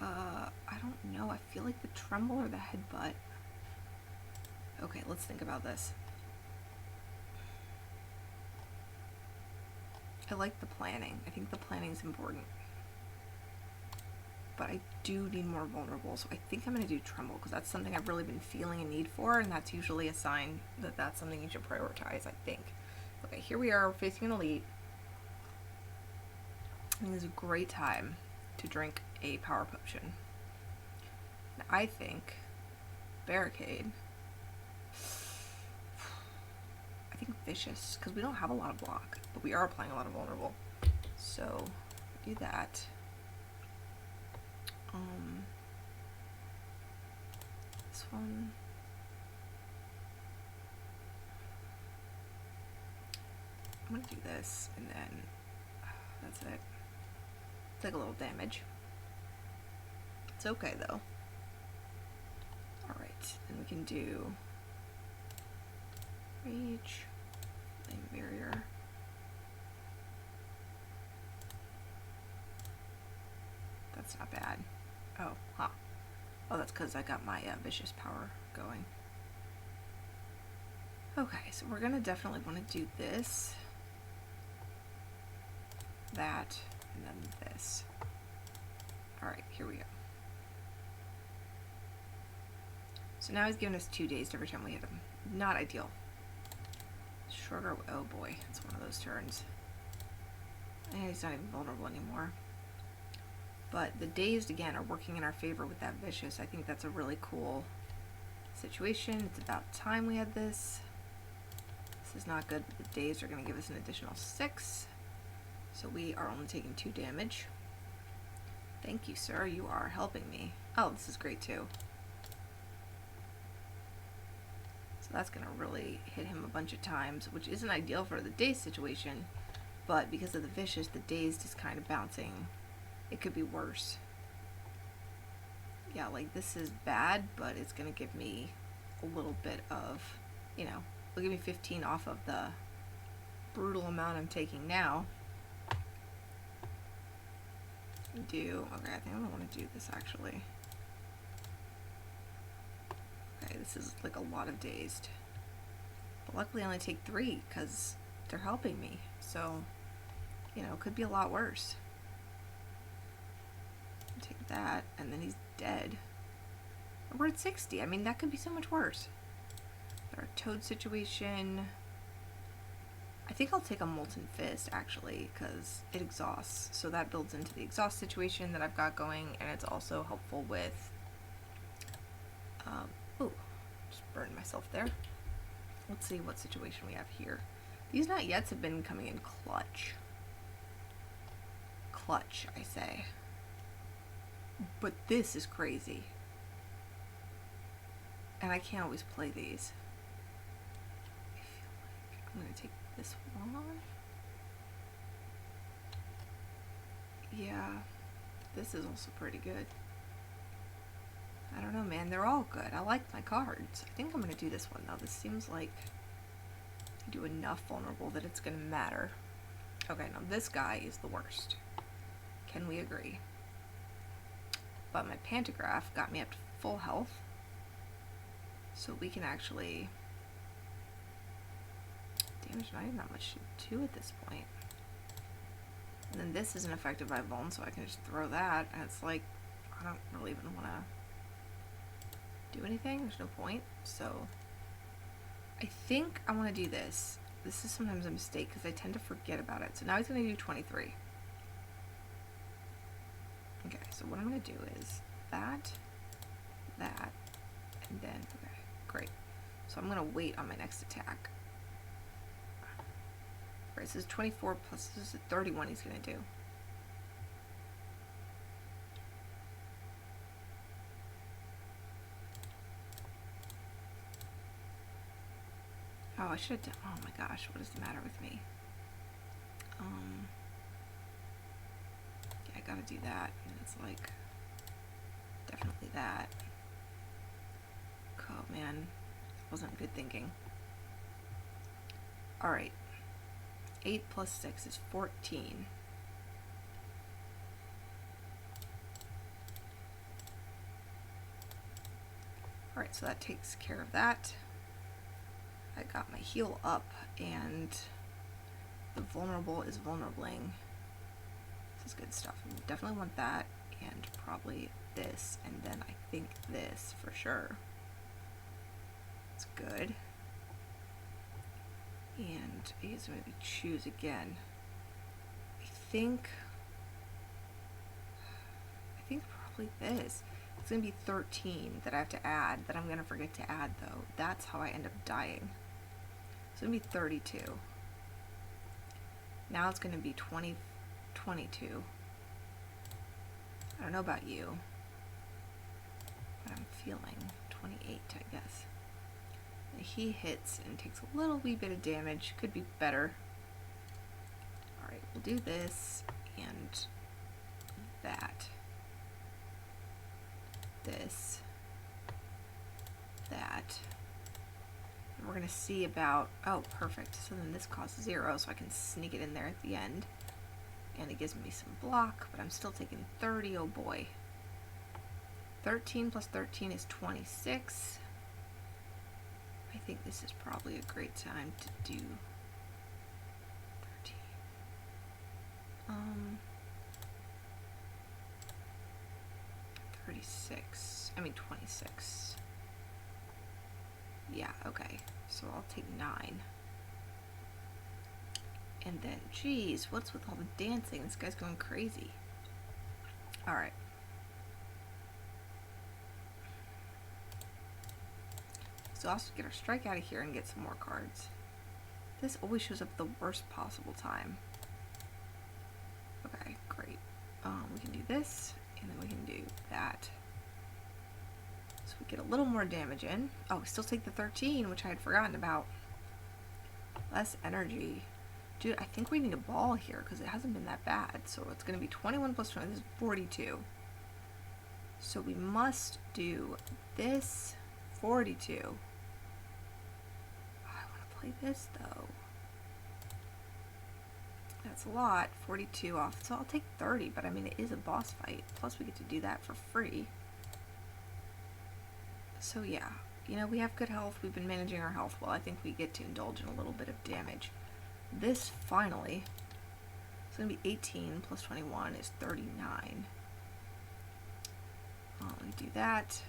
I don't know. I feel like the tremble or the headbutt. Okay, let's think about this. I like the planning. I think the planning is important. But I do need more vulnerable, so I think I'm going to do tremble, because that's something I've really been feeling a need for, and that's usually a sign that that's something you should prioritize, I think. Okay, here we are, facing an elite. I think this is a great time to drink a power potion. And I think barricade. I think vicious, because we don't have a lot of block, but we are applying a lot of vulnerable. So do that. This one. I'm gonna do this, and then that's it. Take a little damage. It's okay though. Alright, then we can do Rage, Flame Barrier. That's not bad. Oh, huh. Oh, that's because I got my Vicious Power going. Okay, so we're gonna definitely want to do this, that, and then this. Alright, here we go. So now he's giving us 2 days every time we hit him. Not ideal. Shorter, oh boy, it's one of those turns. And he's not even vulnerable anymore. But the dazed, again, are working in our favor with that vicious. I think that's a really cool situation. It's about time we had this. This is not good, but the dazed are going to give us an additional 6. So we are only taking 2 damage. Thank you, sir. You are helping me. Oh, this is great, too. So that's going to really hit him a bunch of times, which isn't ideal for the dazed situation. But because of the vicious, the dazed is kind of bouncing. It could be worse. Yeah, like this is bad, but it's going to give me a little bit of, you know, it'll give me 15 off of the brutal amount I'm taking now. Okay, I think I don't want to do this actually. Okay, this is like a lot of dazed. But luckily I only take 3 because they're helping me. So, you know, it could be a lot worse. Take that, and then he's dead. We're at 60. I mean, that could be so much worse. Our toad situation. I think I'll take a Molten Fist, actually, because it exhausts. So that builds into the exhaust situation that I've got going, and it's also helpful with... ooh, just burned myself there. Let's see what situation we have here. These not yets have been coming in clutch. Clutch, I say. But this is crazy. And I can't always play these. I feel like I'm going to take this one. Yeah, this is also pretty good. I don't know, man. They're all good. I like my cards. I think I'm going to do this one, though. This seems like I do enough vulnerable that it's going to matter. Okay, now this guy is the worst. Can we agree? But my pantograph got me up to full health, so we can actually damage not even that much to 2 at this point. And then this isn't affected by vuln, so I can just throw that, and it's like I don't really even want to do anything. There's no point. So I think I want to do this. This is sometimes a mistake because I tend to forget about it. So now he's going to do 23. Okay, so what I'm going to do is that, and then, okay. great. So I'm gonna wait on my next attack. Alright, this is 24 plus this is 31 he's gonna do. Oh, I should have done, oh my gosh, what is the matter with me? Yeah, I gotta do that, and it's like, definitely that. Oh man, wasn't good thinking. Alright, 8 plus 6 is 14. Alright, so that takes care of that. I got my heal up, and the vulnerable is vulnerabling. This is good stuff. I definitely want that, and probably this, and then I think this for sure. It's good. And he's going to choose again. I think probably this. It's going to be 13 that I have to add, that I'm going to forget to add though. That's how I end up dying. It's going to be 32. Now it's going to be 22. I don't know about you, but I'm feeling 28, I guess. And he hits and takes a little wee bit of damage. Could be better. Alright, we'll do this and that. This. That. And we're going to see about... Oh, perfect. So then this costs 0, so I can sneak it in there at the end. And it gives me some block, but I'm still taking 30. Oh boy. 13 plus 13 is 26. I think this is probably a great time to do 13. 36. I mean 26. Yeah, okay. So I'll take 9. And then, geez, what's with all the dancing? This guy's going crazy. Alright. So I'll also get our strike out of here and get some more cards. This always shows up at the worst possible time. Okay, great. We can do this, and then we can do that. So we get a little more damage in. Oh, we still take the 13, which I had forgotten about. Less energy. Dude, I think we need a ball here, because it hasn't been that bad. So it's going to be 21 plus 20. This is 42. So we must do this 42. Oh, I want to play this, though. That's a lot. 42 off. So I'll take 30, but I mean, it is a boss fight. Plus, we get to do that for free. So yeah, you know, we have good health. We've been managing our health well. I think we get to indulge in a little bit of damage. This, finally, it's going to be 18 plus 21 is 39. We do that.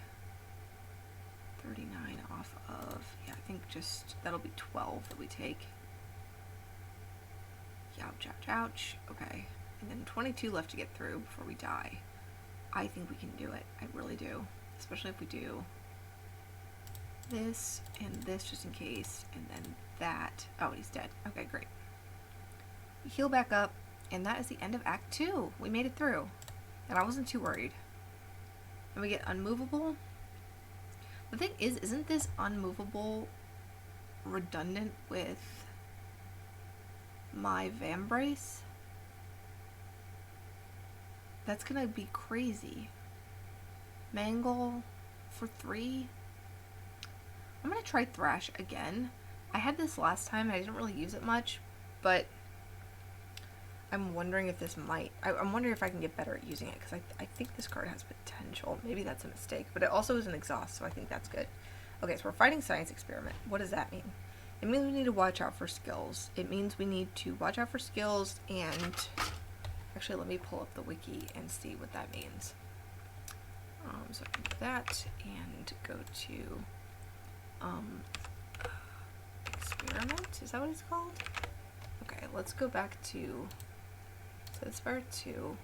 39 off of, yeah, I think just, that'll be 12 that we take. Ouch, ouch, ouch. Okay. And then 22 left to get through before we die. I think we can do it. I really do. Especially if we do this and this just in case, and then that. Oh, he's dead. Okay, great. We heal back up, and that is the end of Act 2. We made it through, and I wasn't too worried. And we get unmovable. The thing is, isn't this unmovable redundant with my Vambrace? That's gonna be crazy. Mangle for 3. I'm gonna try Thrash again. I had this last time and I didn't really use it much, but I'm wondering if this might, I'm wondering if I can get better at using it, because I think this card has potential. Maybe that's a mistake, but it also is an exhaust, so I think that's good. Okay, so we're fighting Science Experiment. What does that mean? It means we need to watch out for skills. It means we need to watch out for skills, and actually let me pull up the wiki and see what that means. So I can do that and go to experiment. Is that what it's called? Okay, let's go back to this part 2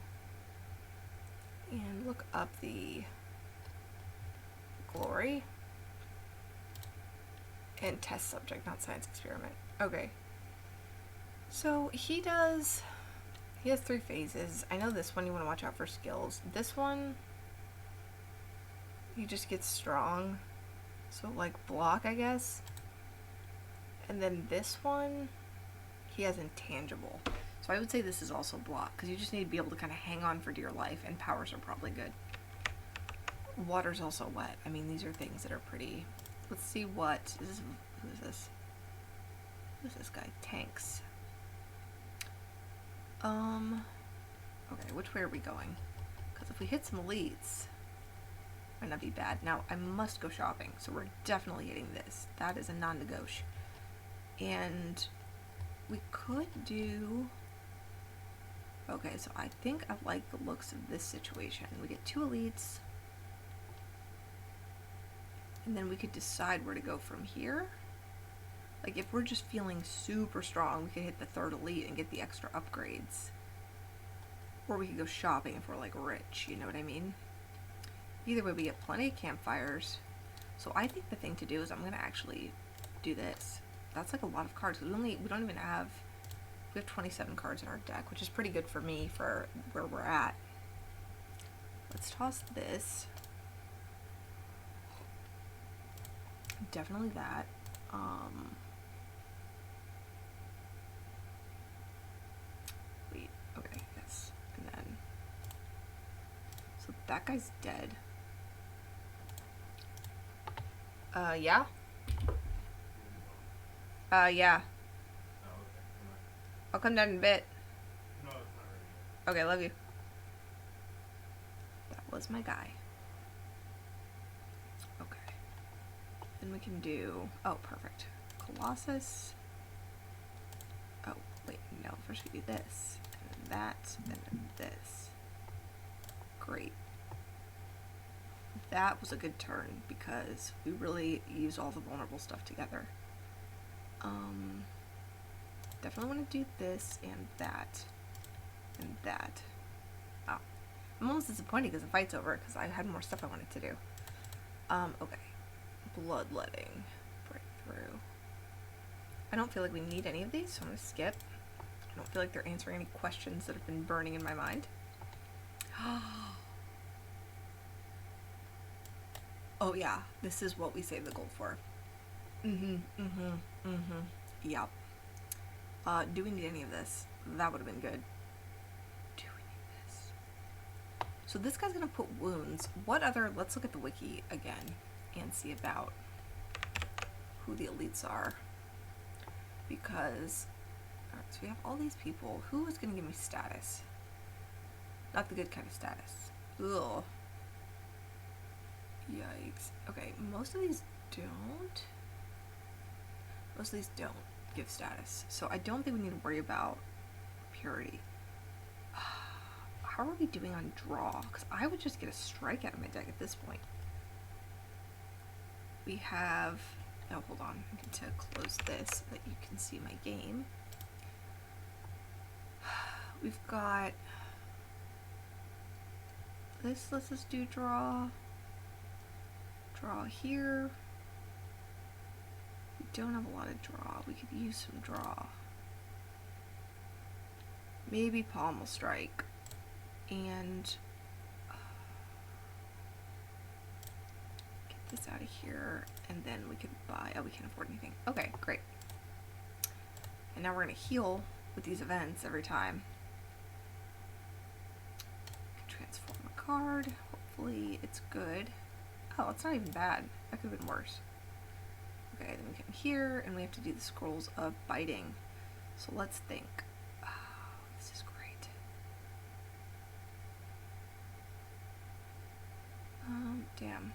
and look up the glory. And test subject, not science experiment. Okay. So he has 3 phases. I know this one you want to watch out for skills. This one, he just gets strong. So like block, I guess. And then this one, he has intangible. So I would say this is also block, because you just need to be able to kind of hang on for dear life, and powers are probably good. Water's also wet. I mean, these are things that are pretty... Let's see what... Who is this? Who's this guy? Tanks. Okay, which way are we going? Because if we hit some elites, might not be bad. Now, I must go shopping, so we're definitely hitting this. That is a non-negotiable. And we could do... Okay, so I think I like the looks of this situation. We get 2 elites, and then we could decide where to go from here. Like, if we're just feeling super strong, we could hit the 3rd elite and get the extra upgrades. Or we could go shopping if we're, like, rich, you know what I mean? Either way, we get plenty of campfires. So I think the thing to do is I'm going to actually do this. That's, like, a lot of cards. We don't even have... We have 27 cards in our deck, which is pretty good for me for where we're at. Let's toss this. Definitely that. Wait, okay, yes. And then... So that guy's dead. Yeah? Yeah. I'll come down in a bit. No, it's not ready yet. Okay, love you. That was my guy. Okay. Then we can do... Oh, perfect. Colossus. Oh, wait, no. First we do this. And then that. And then this. Great. That was a good turn because we really use all the vulnerable stuff together. Definitely want to do this and that. And that. Oh. I'm almost disappointed because the fight's over because I had more stuff I wanted to do. Okay. Bloodletting. Breakthrough. I don't feel like we need any of these, so I'm going to skip. I don't feel like they're answering any questions that have been burning in my mind. Oh yeah, this is what we save the gold for. Yep. Do we need any of this? That would have been good. Do we need this? So this guy's gonna put wounds. What other... Let's look at the wiki again and see about who the elites are. Because... Alright, so we have all these people. Who is gonna give me status? Not the good kind of status. Ugh. Yikes. Okay, most of these don't. Most of these don't give status. So I don't think we need to worry about purity. How are we doing on draw? Because I would just get a strike out of my deck at this point. We have... Oh, hold on. I need to close this so that you can see my game. We've got... This lets us do draw. Draw here. We don't have a lot of draw. We could use some draw. Maybe Pommel Strike. And get this out of here. And then we could buy... Oh, we can't afford anything. Okay, great. And now we're going to heal with these events every time. Transform a card. Hopefully it's good. Oh, it's not even bad. That could have been worse. Okay, then we come here, and we have to do the scrolls of biting. So let's think. Oh, this is great. Damn.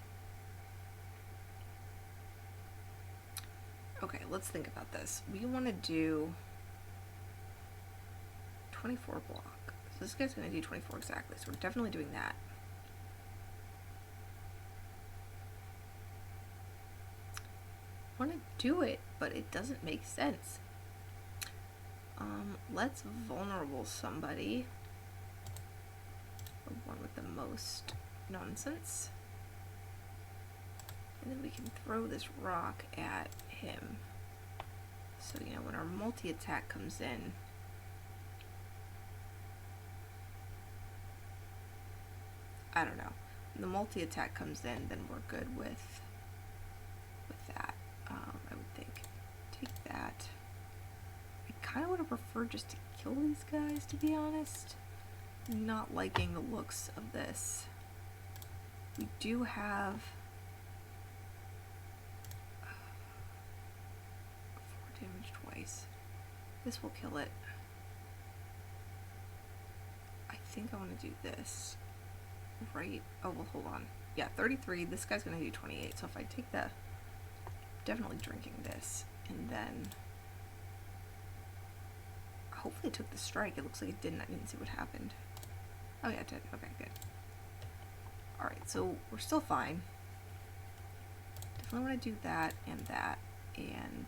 Okay, let's think about this. We want to do 24 block. So this guy's going to do 24 exactly, so we're definitely doing that. I want to do it, but it doesn't make sense. Let's vulnerable somebody. The one with the most nonsense. And then we can throw this rock at him. So, you know, when our multi-attack comes in, I don't know. When the multi-attack comes in, then we're good with that. I would think. Take that. I kind of would have preferred just to kill these guys, to be honest. Not liking the looks of this. We do have 4 damage twice. This will kill it. I think I want to do this. Right? Oh, well, hold on. Yeah, 33. This guy's going to do 28. So if I take the... Definitely drinking this. And then... Hopefully it took the strike. It looks like it didn't. I didn't see what happened. Oh, yeah, it did. Okay, good. Alright, so we're still fine. Definitely want to do that and that. And...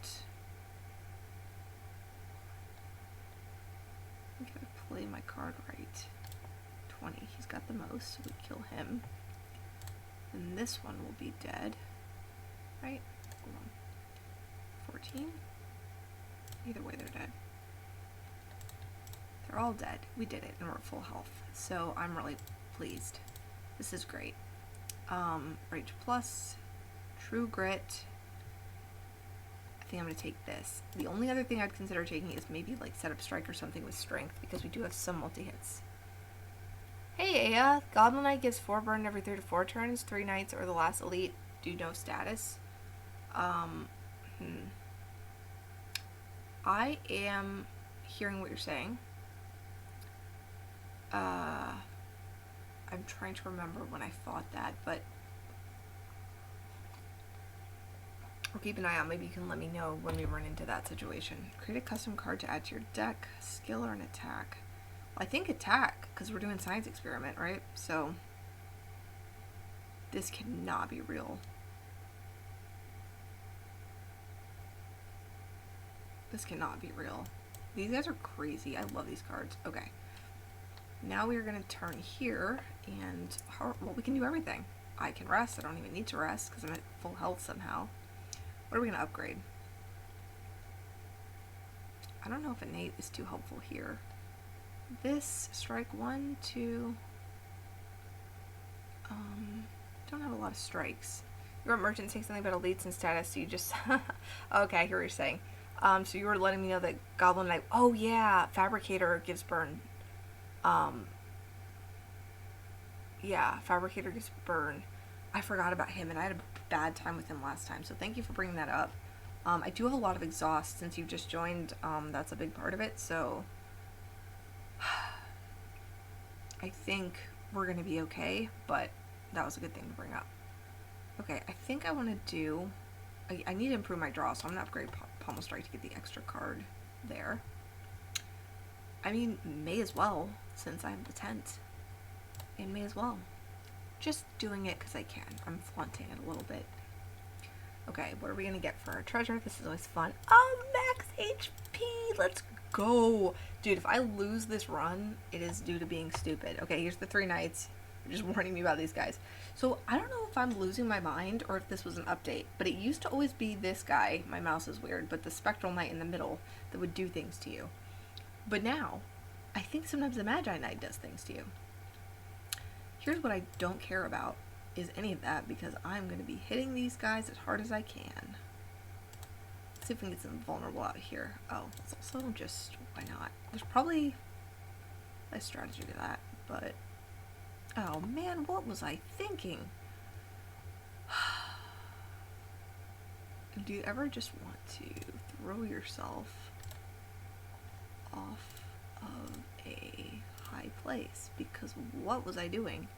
I gotta play my card right. 20. He's got the most, so we kill him. And this one will be dead. Right? Hold on. 14? Either way, they're dead. They're all dead. We did it, and we're at full health. So I'm really pleased. This is great. Rage plus, True Grit. I think I'm going to take this. The only other thing I'd consider taking is maybe like Set Up Strike or something with Strength, because we do have some multi-hits. Hey Aya, Goblin Knight gives 4 burn every 3 to 4 turns. 3 knights or the last elite do no status. I am hearing what you're saying. I'm trying to remember when I thought that, but I'll keep an eye out. Maybe you can let me know when we run into that situation. Create a custom card to add to your deck. Skill or an attack? Well, I think attack, because we're doing science experiment, right? So this cannot be real. This cannot be real. These guys are crazy. I love these cards. Okay. Now we are going to turn here, and, well, we can do everything. I can rest. I don't even need to rest, because I'm at full health somehow. What are we going to upgrade? I don't know if innate is too helpful here. This, strike 1, 2... don't have a lot of strikes. Your merchant saying something about elites and status, so you just... Okay, I hear what you're saying. So you were letting me know that Goblin Knight... Oh, yeah! Fabricator gives burn. Yeah, Fabricator gives burn. I forgot about him, and I had a bad time with him last time, so thank you for bringing that up. I do have a lot of exhaust since you've just joined. That's a big part of it, so... I think we're going to be okay, but that was a good thing to bring up. Okay, I think I want to do... I need to improve my draw, so I'm going to upgrade Pommel Strike to get the extra card there. I mean, may as well, since I have the tent. And may as well. Just doing it because I can. I'm flaunting it a little bit. Okay, what are we going to get for our treasure? This is always fun. Oh, max HP! Let's go! Dude, if I lose this run, it is due to being stupid. Okay, here's the 3 knights. They're just warning me about these guys. So, I don't know if I'm losing my mind or if this was an update, but it used to always be this guy. My mouse is weird, but the Spectral Knight in the middle that would do things to you. But now, I think sometimes the Magi Knight does things to you. Here's what I don't care about, is any of that, because I'm going to be hitting these guys as hard as I can. Let's see if we can get some vulnerable out here. Oh, let's also just, why not? There's probably a strategy to that, but... Oh man, what was I thinking? Do you ever just want to throw yourself off of a high place? Because what was I doing?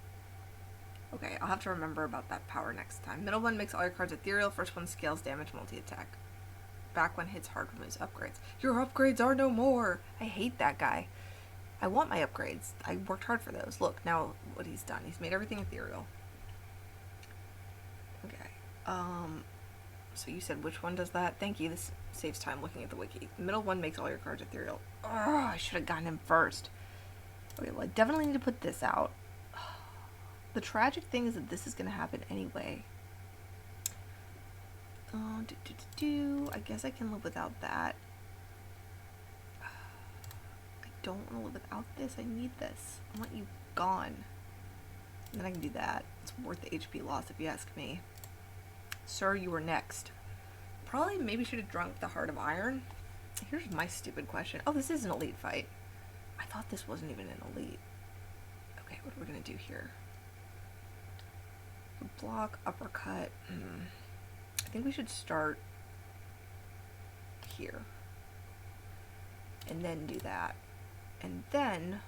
Okay, I'll have to remember about that power next time. Middle one makes all your cards ethereal. First one scales damage multi-attack. Back one hits hard removes upgrades. Your upgrades are no more! I hate that guy. I want my upgrades. I worked hard for those. Look, now what he's done. He's made everything ethereal. Okay. So you said which one does that? Thank you. This saves time looking at the wiki. The middle one makes all your cards ethereal. Oh, I should have gotten him first. Okay, well, I definitely need to put this out. The tragic thing is that this is going to happen anyway. Oh, I guess I can live without that. I don't want to live without this. I need this. I want you gone. And then I can do that. It's worth the HP loss if you ask me. Sir, you were next. Probably maybe should have drunk the Heart of Iron. Here's my stupid question. Oh, this is an elite fight. I thought this wasn't even an elite. Okay, what are we gonna do here? Block, uppercut. I think we should start here. And then do that. And then...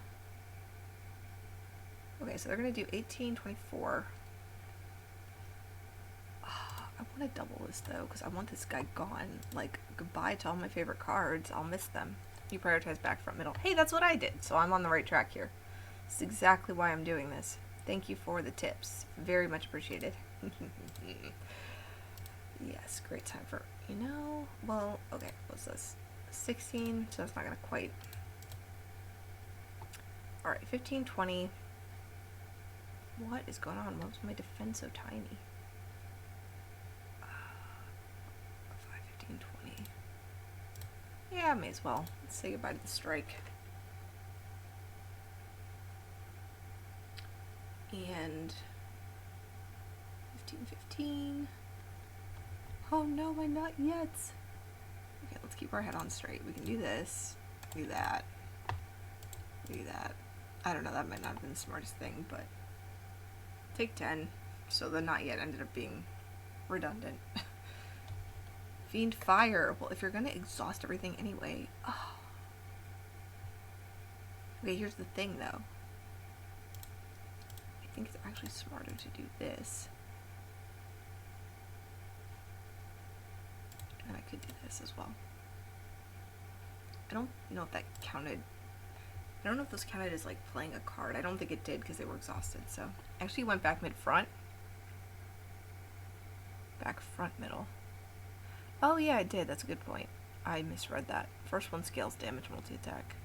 Okay, so they're gonna do 18, 24. I want to double this though, because I want this guy gone. Like, goodbye to all my favorite cards. I'll miss them. You prioritize back, front, middle. Hey, that's what I did, so I'm on the right track here. This is exactly why I'm doing this. Thank you for the tips. Very much appreciated. Yes, great time for, you know, well, okay, what's this? 16, so that's not going to quite. Alright, 15, 20. What is going on? Why was my defense so tiny? 5, 15, 20. Yeah, may as well. Let's say goodbye to the strike. And 15, 15. Oh no, my not yet. Okay, let's keep our head on straight. We can do this, do that, do that. I don't know, that might not have been the smartest thing, but take 10. So the not yet ended up being redundant. Fiend Fire. Well, if you're gonna exhaust everything anyway. Oh. Okay, here's the thing though. I think it's actually smarter to do this. And I could do this as well. I don't know if that counted. I don't know if this counted as like playing a card. I don't think it did because they were exhausted. So actually went back mid-front. Back front middle. Oh yeah, it did. That's a good point. I misread that. First one scales damage multi-attack.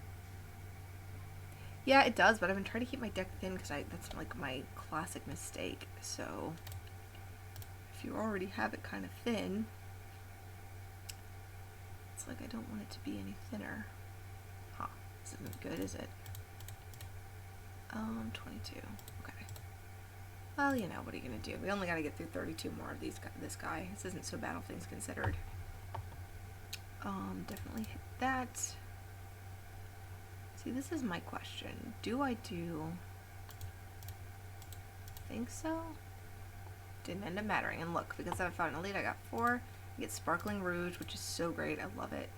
Yeah, it does, but I've been trying to keep my deck thin because that's like my classic mistake. So if you already have it kind of thin, it's like I don't want it to be any thinner. Huh. This isn't good, is it? 22. Okay. Well, you know, what are you gonna do? We only gotta get through 32 more of this guy. This isn't so bad, all things considered. Definitely hit that. See, this is my question. Do I do... think so? Didn't end up mattering. And look, because I found an elite, I got 4. I get Sparkling Rouge, which is so great. I love it.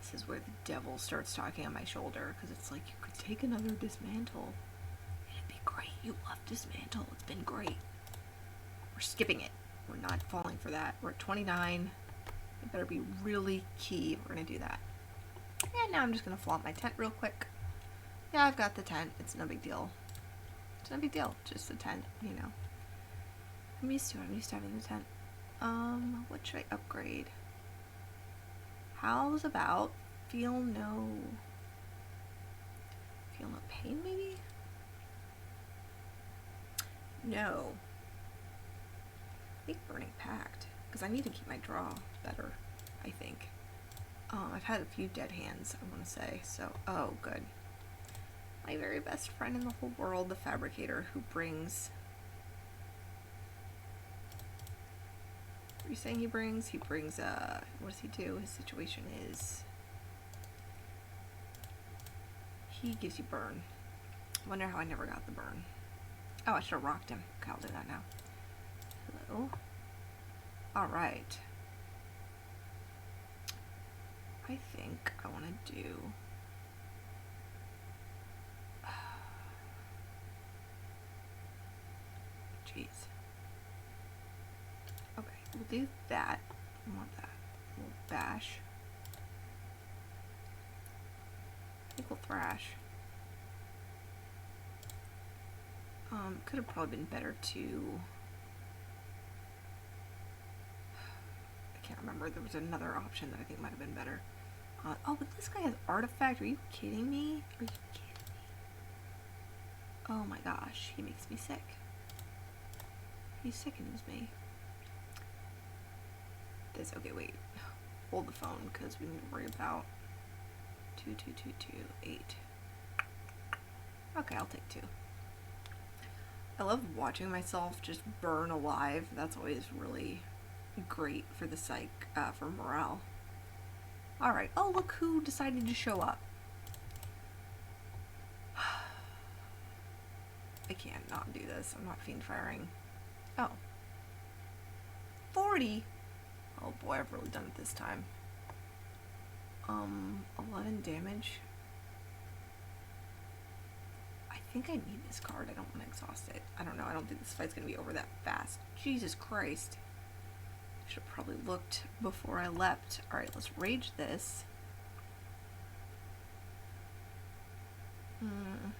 This is where the devil starts talking on my shoulder, because it's like, you could take another Dismantle. It'd be great. You love Dismantle. It's been great. We're skipping it. We're not falling for that. We're at 29. It better be really key. We're going to do that. And now I'm just going to flaunt my tent real quick. Yeah, I've got the tent. It's no big deal. It's no big deal. Just a tent, you know. I'm used to it. I'm used to having the tent. What should I upgrade? How's about feel no pain, maybe? No. I think Burning Pact, because I need to keep my draw better, I think. I've had a few dead hands, I want to say, so, oh, good. My very best friend in the whole world, the Fabricator, who brings... What are you saying he brings? He brings, what does he do? His situation is... He gives you burn. Wonder how I never got the burn. Oh, I should have rocked him. Okay, I'll do that now. Hello. Alright. I think I want to do... Jeez. Okay, we'll do that. I want that. We'll bash. I think we'll thrash. Could have probably been better to... I can't remember. There was another option that I think might have been better. Oh, but this guy has Artifact. Are you kidding me? Are you kidding me? Oh my gosh, he makes me sick. He sickens me. this. Okay, wait. Hold the phone because we need to worry about 2, 2, 2, 2, 8. Okay, I'll take 2. I love watching myself just burn alive. That's always really great for the for morale. Alright, oh look who decided to show up. I can't not do this. I'm not fiend firing. Oh. 40? Oh boy, I've really done it this time. 11 damage. I think I need this card. I don't want to exhaust it. I don't know. I don't think this fight's going to be over that fast. Jesus Christ. Should have probably looked before I leapt. Alright, let's rage this. I'm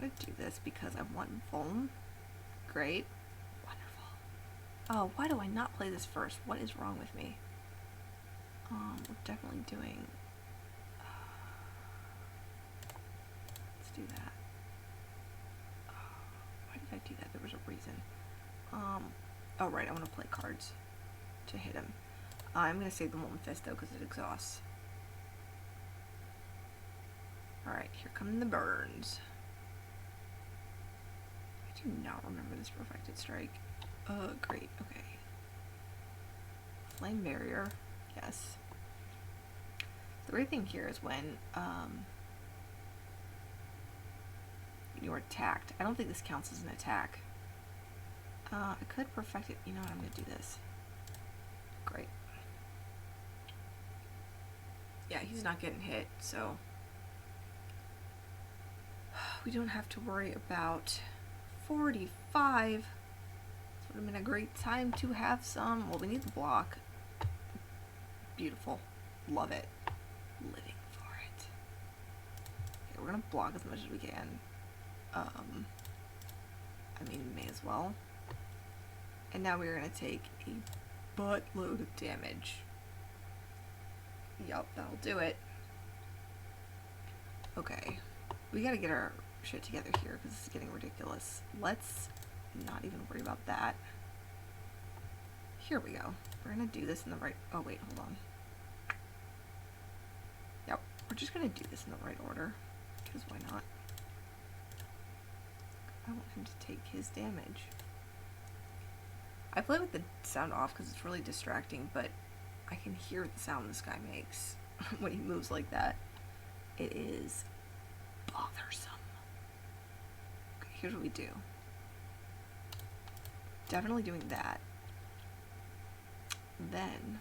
going to do this because I want Vuln. Great. Wonderful. Oh, why do I not play this first? What is wrong with me? We're definitely doing... let's do that. Why did I do that? There was a reason. Oh right, I want to play cards to hit him. I'm going to save the Molten Fist though because it exhausts. Alright, here come the burns. I do not remember this Perfected Strike. Great, okay. Flame Barrier, yes. The great thing here is when you're attacked. I don't think this counts as an attack. I could perfect it. You know what, I'm going to do this. Great. Yeah, he's not getting hit, so we don't have to worry about 45. This would have been a great time to have some. Well, we need the block. Beautiful. Love it. Living for it. Okay, we're gonna block as much as we can. I mean, may as well. And now we're gonna take a buttload of damage. Yup, that'll do it. Okay. We gotta get our shit together here because it's getting ridiculous. Let's not even worry about that. Here we go. We're gonna do this in the right... oh wait, hold on. Yep, we're just gonna do this in the right order. Because why not? I want him to take his damage. I play with the sound off because it's really distracting, but I can hear the sound this guy makes when he moves like that. It is bothersome. Okay, here's what we do. Definitely doing that. Then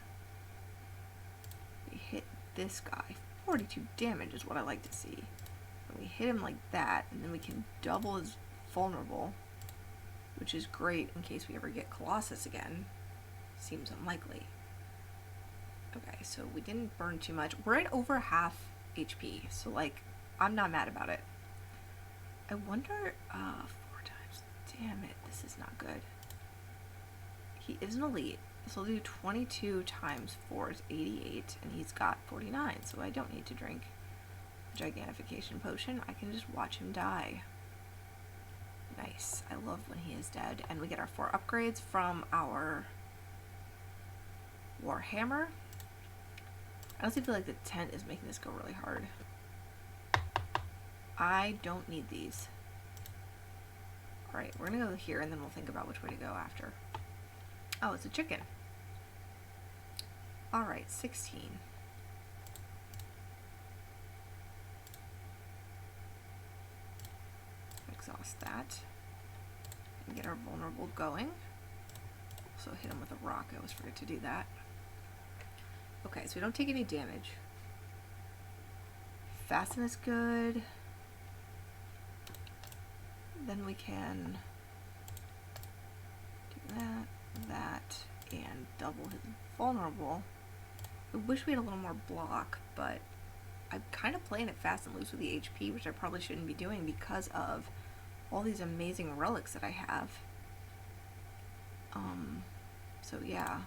we hit this guy. 42 damage is what I like to see. And we hit him like that, and then we can double his vulnerable, which is great in case we ever get Colossus again. Seems unlikely. Okay, so we didn't burn too much. We're at over half HP, so like, I'm not mad about it. I wonder, 4 times. Damn it, this is not good. He is an elite, so we'll do 22 times 4 is 88, and he's got 49, so I don't need to drink a Gigantification Potion. I can just watch him die. Nice. I love when he is dead. And we get our 4 upgrades from our Warhammer. I honestly feel like the tent is making this go really hard. I don't need these. Alright, we're gonna go here and then we'll think about which way to go after. Oh, it's a chicken. Alright, 16. Exhaust that. And get our vulnerable going. So hit him with a rock. I always forget to do that. Okay, so we don't take any damage. Fasten is good. Then we can do that, and double his vulnerable. I wish we had a little more block, but I'm kind of playing it fast and loose with the HP, which I probably shouldn't be doing because of all these amazing relics that I have. So yeah.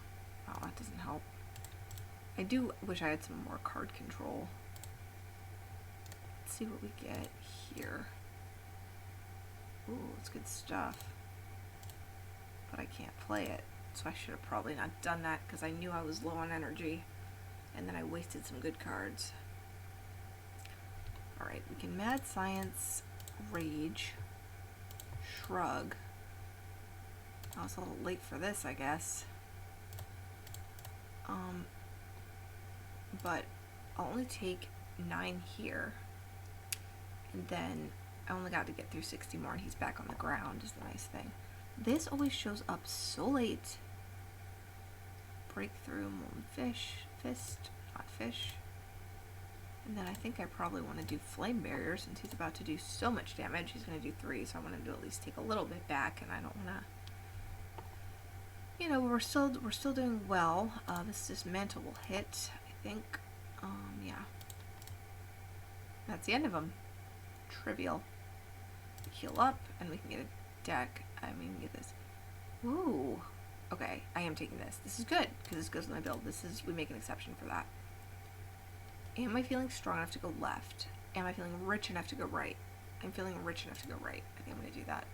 Oh, that doesn't help. I do wish I had some more card control. Let's see what we get here. Ooh, it's good stuff. But I can't play it. so I should have probably not done that because I knew I was low on energy, and then I wasted some good cards. Alright, we can Mad Science, Rage, Shrug. I was a little late for this, I guess. But I'll only take 9 here, and then I only got to get through 60 more, and he's back on the ground is the nice thing. This always shows up so late. Breakthrough, Molten Fish, Fist, not Fish. And then I think I probably want to do Flame Barrier since he's about to do so much damage. He's going to do 3, so I want him to at least take a little bit back, and I don't want to... You know, we're still doing well. This Dismantle will hit, I think. Yeah. That's the end of them. Trivial. Heal up, and we can get a deck. I mean, get this. Ooh. Okay, I am taking this. This is good, because this goes in my build. We make an exception for that. Am I feeling strong enough to go left? Am I feeling rich enough to go right? I'm feeling rich enough to go right. I think I'm going to do that.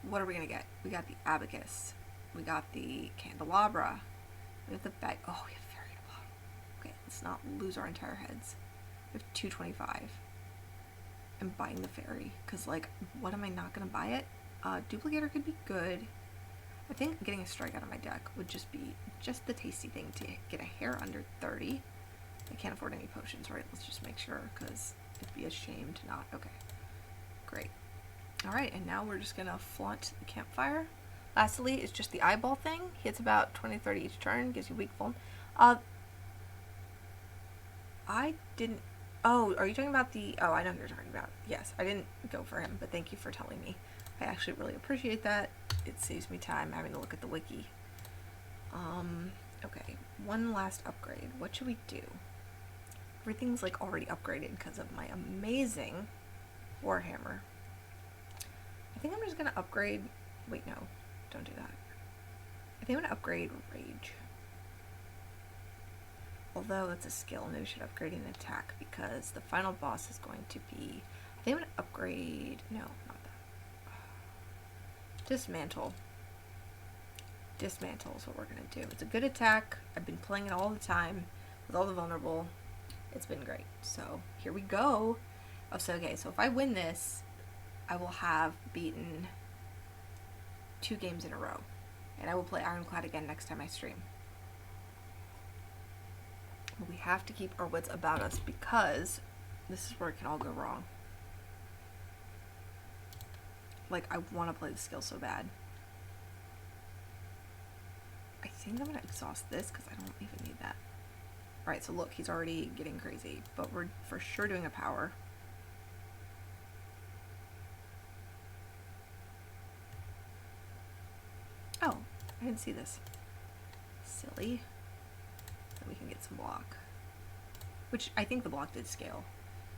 What are we going to get? We got the Abacus. We got the Candelabra. We have the bag. Oh, we have Fairy in a bottle. Okay, let's not lose our entire heads. We have 225. I'm buying the Fairy, because, like, what am I not going to buy it? Duplicator could be good. I think getting a strike out of my deck would just be just the tasty thing to get a hair under 30. I can't afford any potions, right? Let's just make sure, because it'd be a shame to not. Okay, great. Alright, and now we're just going to flaunt the campfire. Lastly, it's just the eyeball thing. Hits about 20-30 each turn, gives you weak form. I didn't... Oh, are you talking about the... Oh, I know who you're talking about. Yes, I didn't go for him, but thank you for telling me. I actually really appreciate that. It saves me time having to look at the wiki. Okay, one last upgrade. What should we do? Everything's like already upgraded because of my amazing Warhammer. I think I'm just gonna upgrade... Wait, no. Don't do that. I think I'm gonna upgrade Rage. Although it's a skill, maybe we should upgrade an attack because the final boss is going to be... I think I'm gonna upgrade... No, not that. Dismantle. Dismantle is what we're gonna do. It's a good attack. I've been playing it all the time with all the vulnerable. It's been great. So here we go. Oh, so okay, so if I win this, I will have beaten 2 games in a row. And I will play Ironclad again next time I stream. But we have to keep our wits about us because this is where it can all go wrong. Like, I want to play the skill so bad. I think I'm going to exhaust this because I don't even need that. Alright, so look, he's already getting crazy. But we're for sure doing a power. Oh, I didn't see this. Silly. Then we can get some block. Which, I think the block did scale.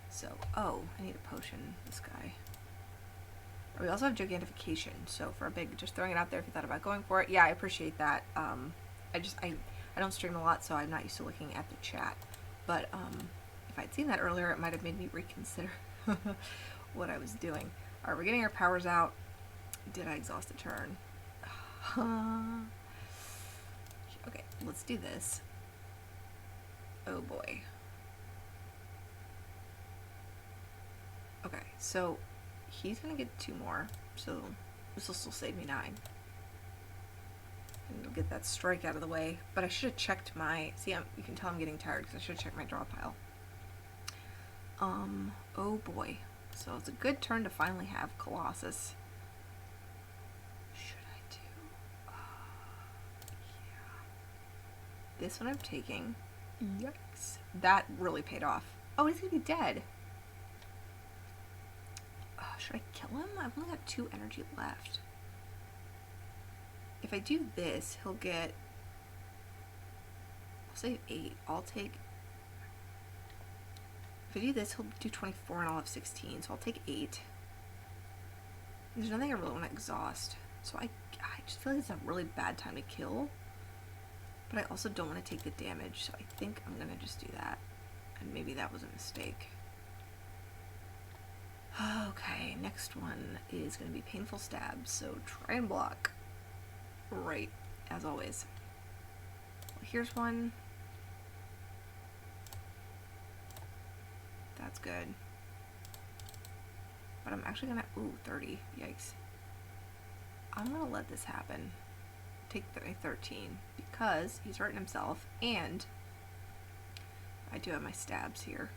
So, oh, I need a potion, this guy. We also have Gigantification, so for a big, just throwing it out there if you thought about going for it. Yeah, I appreciate that. I don't stream a lot, so I'm not used to looking at the chat. But, if I'd seen that earlier, it might have made me reconsider what I was doing. Alright, we're getting our powers out. Did I exhaust a turn? Okay, let's do this. Oh boy. Okay, so he's gonna get 2 more, so this will still save me 9. And we'll get that strike out of the way. But I should have checked my... See, you can tell I'm getting tired because I should have checked my draw pile. Oh boy. So it's a good turn to finally have Colossus. Should I do... yeah. This one I'm taking. Yikes. That really paid off. Oh, he's gonna be dead. Should I kill him? I've only got 2 energy left. If I do this, he'll get... I'll save 8. I'll take... If I do this, he'll do 24 and I'll have 16. So I'll take 8. There's nothing I really want to exhaust. So I just feel like it's a really bad time to kill. But I also don't want to take the damage. So I think I'm going to just do that. And maybe that was a mistake. Okay, next one is going to be Painful Stab. So try and block. Right, as always. Well, here's one. That's good. But I'm actually gonna, ooh, 30, yikes. I'm gonna let this happen. Take the 13, because he's hurting himself, and I do have my stabs here.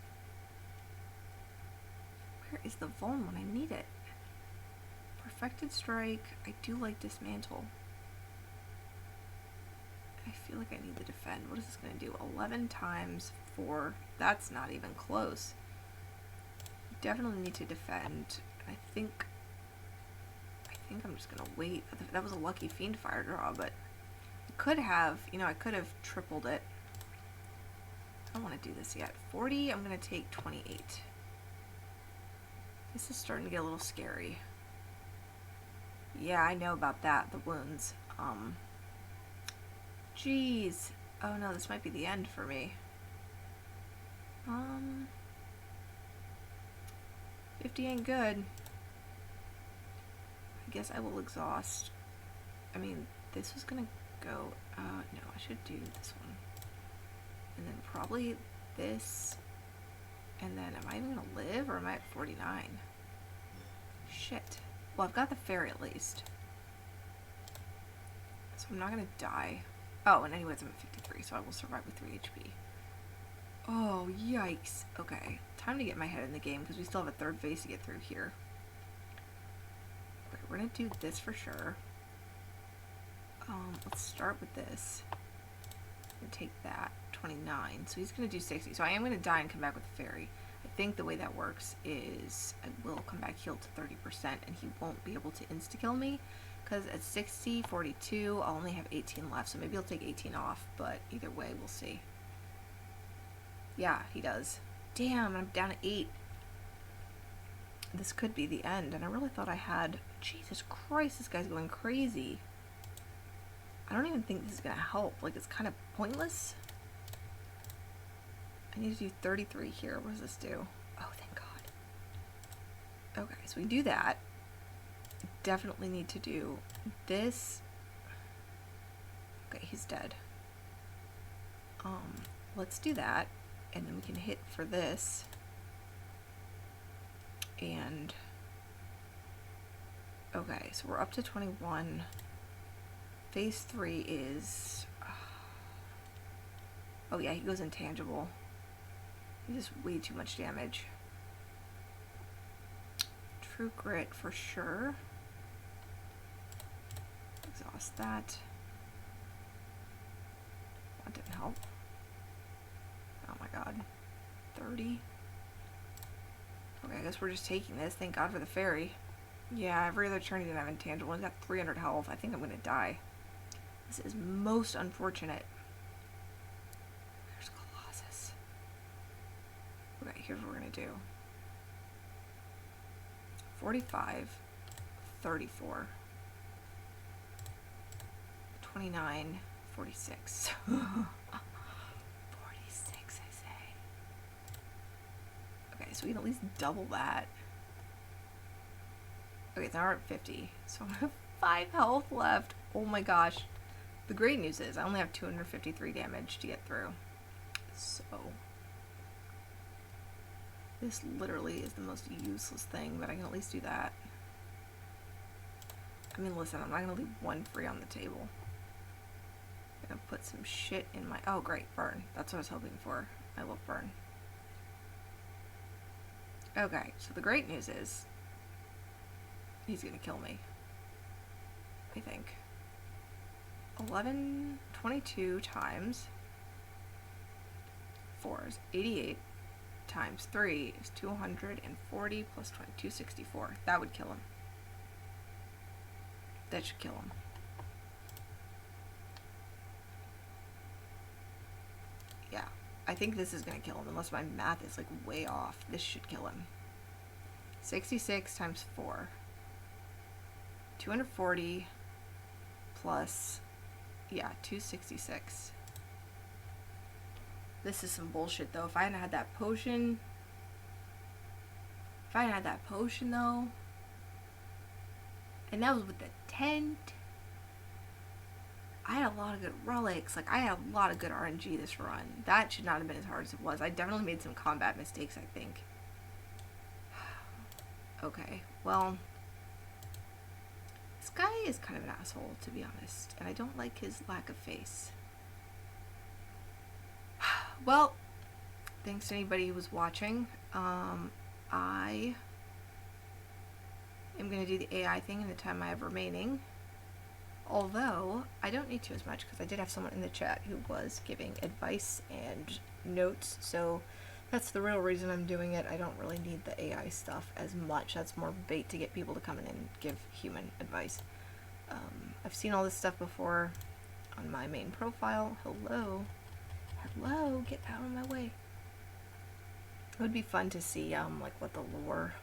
Where is the vuln when I need it? Perfected strike. I do like dismantle. I feel like I need to defend. What is this going to do? 11 times 4. That's not even close. Definitely need to defend. I think I'm just going to wait. That was a lucky fiend fire draw, but I could have, I could have tripled it. I don't want to do this yet. 40, I'm going to take 28. This is starting to get a little scary. Yeah, I know about that, the wounds. Jeez. Oh no, this might be the end for me. 50 ain't good. I guess I will exhaust. I mean, this was gonna go, no, I should do this one. And then probably this. And then, am I even gonna live, or am I at 49? Shit. Well, I've got the fairy at least. So I'm not gonna die. Oh, and anyways, I'm at 53, so I will survive with 3 HP. Oh, yikes. Okay, time to get my head in the game, because we still have a third phase to get through here. Okay, we're gonna do this for sure. Let's start with this. And take that. 29. So he's gonna do 60. So I am gonna die and come back with the fairy. I think the way that works is I will come back healed to 30%, and he won't be able to insta-kill me. Because at 60, 42, I'll only have 18 left, so maybe he'll take 18 off, but either way, we'll see. Yeah, he does. Damn, I'm down to 8. This could be the end, and I really thought I had... Jesus Christ, this guy's going crazy. I don't even think this is going to help. Like, it's kind of pointless. I need to do 33 here. What does this do? Oh, thank God. Okay, so we do that. Definitely need to do this. Okay, he's dead. Let's do that, and then we can hit for this. And okay, so we're up to 21. Phase 3 is oh yeah, he goes intangible. He does way too much damage. True grit for sure. Exhaust that. That didn't help. Oh my God. 30. Okay, I guess we're just taking this. Thank God for the fairy. Yeah, every other turn he didn't have intangible. He's got 300 health. I think I'm gonna die. This is most unfortunate. There's Colossus. Okay, here's what we're gonna do. 45, 34, 29, 46. 46, I say. Okay, so we can at least double that. Okay, now we're at 50. So I have 5 health left. Oh my gosh. The great news is I only have 253 damage to get through. So this literally is the most useless thing, but I can at least do that. I mean, listen, I'm not going to leave one free on the table. I'm going to put some shit in my... Oh, great, burn. That's what I was hoping for. I love burn. Okay, so the great news is he's going to kill me. I think. 11, 22 times 4 is 88. Times 3 is 240 plus 20, 264. That would kill him. That should kill him. Yeah, I think this is going to kill him, unless my math is like way off. This should kill him. 66 times 4. 240 plus, yeah, 266. This is some bullshit, though. If I hadn't had that potion... though... And that was with the tent... I had a lot of good relics. Like, I had a lot of good RNG this run. That should not have been as hard as it was. I definitely made some combat mistakes, I think. Okay, well, this guy is kind of an asshole, to be honest, and I don't like his lack of face. Well, thanks to anybody who was watching. I am going to do the AI thing in the time I have remaining. Although, I don't need to as much because I did have someone in the chat who was giving advice and notes, so that's the real reason I'm doing it. I don't really need the AI stuff as much. That's more bait to get people to come in and give human advice. I've seen all this stuff before on my main profile. Hello. Hello, get out of my way. It would be fun to see, like, what the lore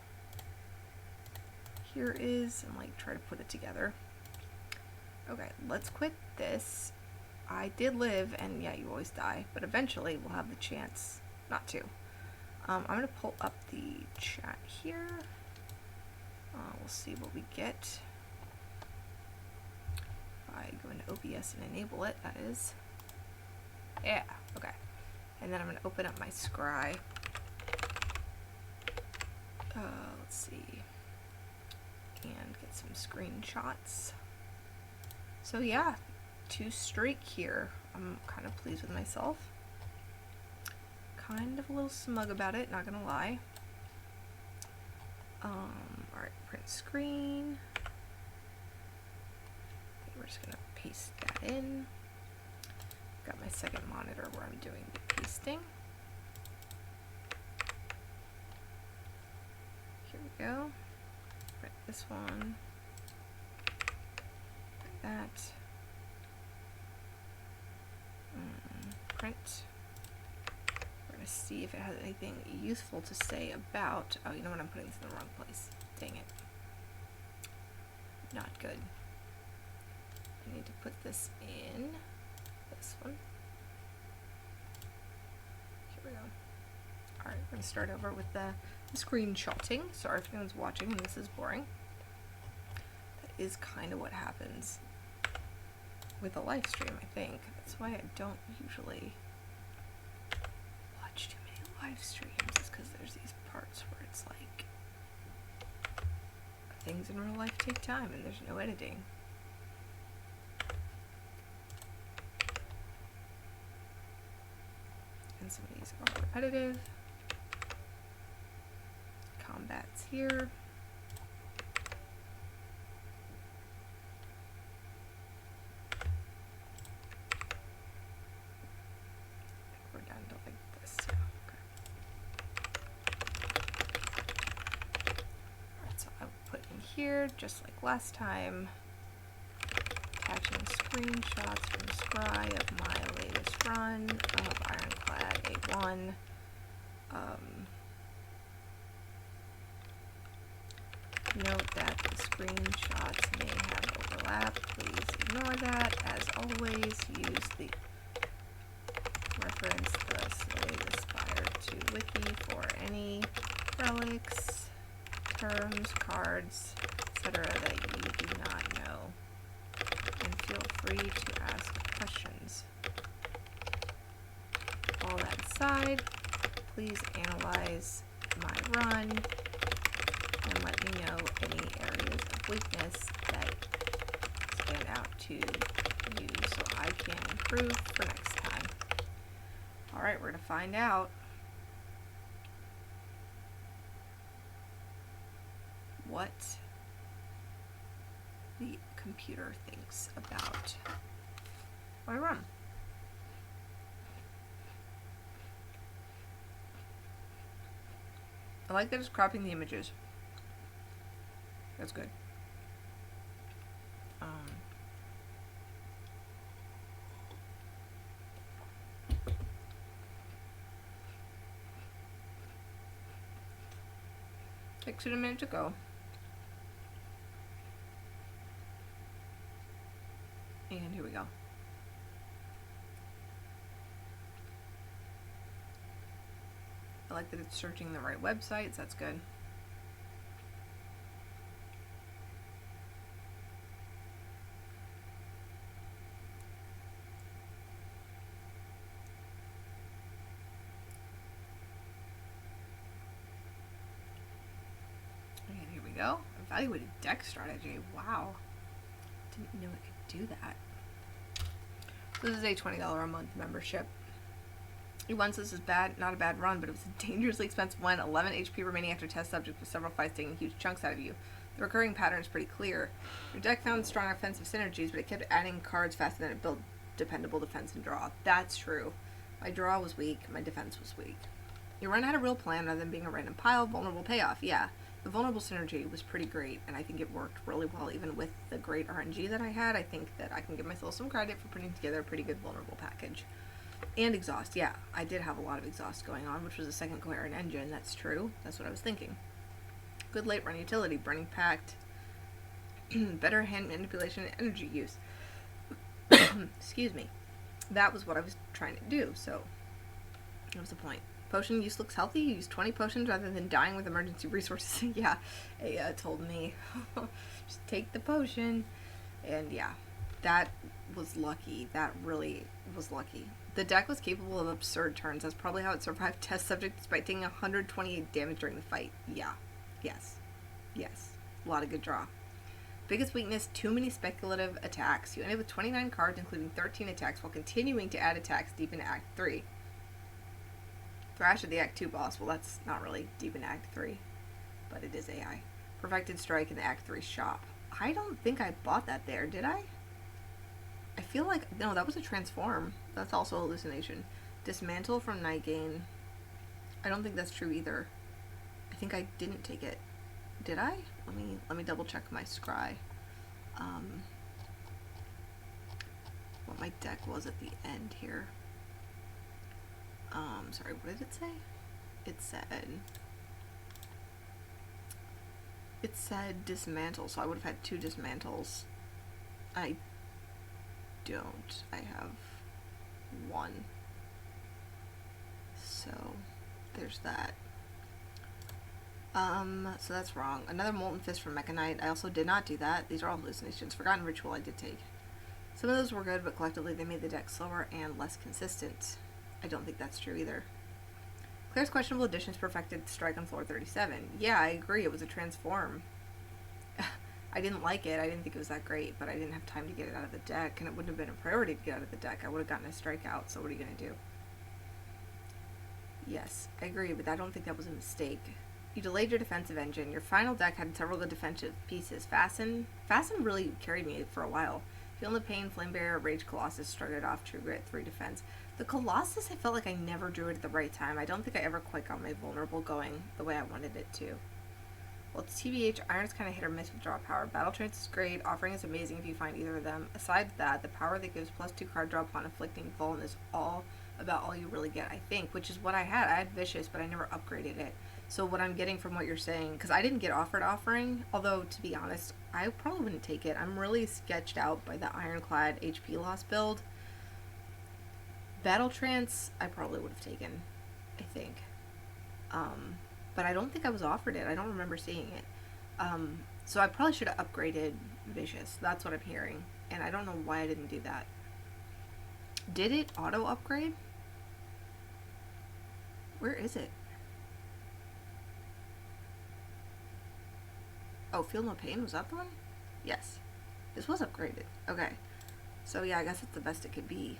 here is and, like, try to put it together. Okay, let's quit this. I did live, and yeah, you always die, but eventually we'll have the chance not to. I'm going to pull up the chat here. We'll see what we get. If I go into OBS and enable it, that is. Yeah, okay. And then I'm going to open up my scry. Let's see. And get some screenshots. So yeah, 2 streak here. I'm kind of pleased with myself. Kind of a little smug about it, not gonna lie. Alright, print screen. We're just gonna paste that in. Got my second monitor where I'm doing the pasting. Here we go. Print this one. Like that. Print. We're gonna see if it has anything useful to say about. Oh, you know what? I'm putting this in the wrong place. Dang it. Not good. I need to put this in this one. Here we go. Alright, we're going to start over with the screenshotting. Sorry if anyone's watching and this is boring. That is kind of what happens with a live stream, I think. That's why I don't usually watch too many live streams, is because there's these parts where it's like things in real life take time and there's no editing. And some of these are repetitive. Combat's here. We're down to like this. Yeah, okay. Alright, so I will put in here, just like last time, attaching screenshots from Scry of my latest run of Ironclad A1. Note that the screenshots may have overlap. Please ignore that. As always, use the reference the Slave Aspire to wiki for any relics, terms, cards, etc. that you do not know. And feel free to ask questions. All that aside, please analyze my run and let me know any areas of weakness that stand out to you so I can improve for next time. Alright, we're going to find out what the computer thinks about my run. I like that it's cropping the images. That's good. Takes it a minute to go. And here we go. I like that it's searching the right websites. That's good. we go. Evaluated deck strategy. Wow. Didn't know it could do that. This is a $20 a month membership. Once this is not a bad run, but it was a dangerously expensive one. 11 HP remaining after test subject with several fights taking huge chunks out of you. The recurring pattern is pretty clear. Your deck found strong offensive synergies, but it kept adding cards faster than it built dependable defense and draw. That's true. My draw was weak, my defense was weak. Your run had a real plan rather than being a random pile. Vulnerable payoff, yeah. The vulnerable synergy was pretty great, and I think it worked really well even with the great RNG that I had. I think that I can give myself some credit for putting together a pretty good vulnerable package. And exhaust, yeah. I did have a lot of exhaust going on, which was a second coherent engine. That's true. That's what I was thinking. Good late run utility, Burning Pact, better hand manipulation and energy use. Excuse me. That was what I was trying to do, so that was the point. Potion use looks healthy. You use 20 potions rather than dying with emergency resources. Yeah, Aya told me, just take the potion. And yeah, that was lucky. That really was lucky. The deck was capable of absurd turns. That's probably how it survived test subject despite taking 128 damage during the fight. Yeah. Yes. Yes. A lot of good draw. Biggest weakness, too many speculative attacks. You ended with 29 cards, including 13 attacks, while continuing to add attacks deep into Act 3. Thrash of the Act 2 boss. Well, that's not really deep in Act 3, but it is AI. Perfected Strike in the Act 3 shop. I don't think I bought that there, did I? I feel like, no, that was a transform. That's also hallucination. Dismantle from Nightgain. I don't think that's true either. I think I didn't take it. Did I? Let me double check my scry. What my deck was at the end here. Sorry, what did it say? It said dismantle, so I would have had 2 dismantles. I don't. I have 1. So there's that. So that's wrong. Another Molten Fist from Mechanite. I also did not do that. These are all hallucinations. Forgotten Ritual I did take. Some of those were good, but collectively they made the deck slower and less consistent. I don't think that's true either. Claire's questionable additions perfected Strike on floor 37. Yeah, I agree. It was a transform. I didn't like it. I didn't think it was that great, but I didn't have time to get it out of the deck, and it wouldn't have been a priority to get out of the deck. I would have gotten a strike out, so what are you going to do? Yes, I agree, but I don't think that was a mistake. You delayed your defensive engine. Your final deck had several good defensive pieces. Fasten really carried me for a while. Feeling the Pain, Flame Barrier, Rage Colossus started off True Grit, 3 defense. The Colossus, I felt like I never drew it at the right time. I don't think I ever quite got my vulnerable going the way I wanted it to. Well, it's TBH, Iron's kind of hit or miss with draw power. Battle Trance is great. Offering is amazing if you find either of them. Aside that, the power that gives +2 card draw upon inflicting Vuln is all about all you really get, I think, which is what I had. I had Vicious, but I never upgraded it. So what I'm getting from what you're saying, because I didn't get offered offering, although to be honest, I probably wouldn't take it. I'm really sketched out by the Ironclad HP loss build. Battle Trance, I probably would have taken, I think. But I don't think I was offered it. I don't remember seeing it. So I probably should have upgraded Vicious. That's what I'm hearing. And I don't know why I didn't do that. Did it auto upgrade? Where is it? Oh, Feel No Pain? Was that the one? Yes. This was upgraded. Okay. So yeah, I guess it's the best it could be.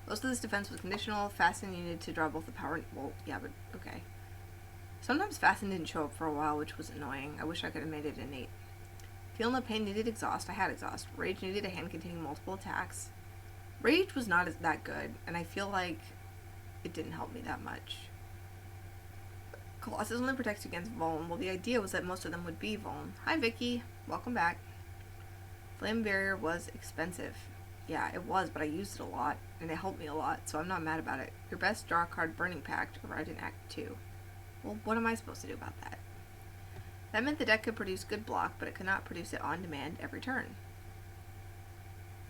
Most of this defense was conditional. Fasten needed to draw both the power... Well, yeah, but okay. Sometimes Fasten didn't show up for a while, which was annoying. I wish I could have made it innate. Feel No Pain needed exhaust. I had exhaust. Rage needed a hand containing multiple attacks. Rage was not that good, and I feel like it didn't help me that much. Colossus only protects against Vuln. Well, the idea was that most of them would be Vuln. Hi, Vicky. Welcome back. Flame Barrier was expensive. Yeah, it was, but I used it a lot, and it helped me a lot, so I'm not mad about it. Your best draw card, Burning Pact, arrived in Act 2. Well, what am I supposed to do about that? That meant the deck could produce good block, but it could not produce it on demand every turn.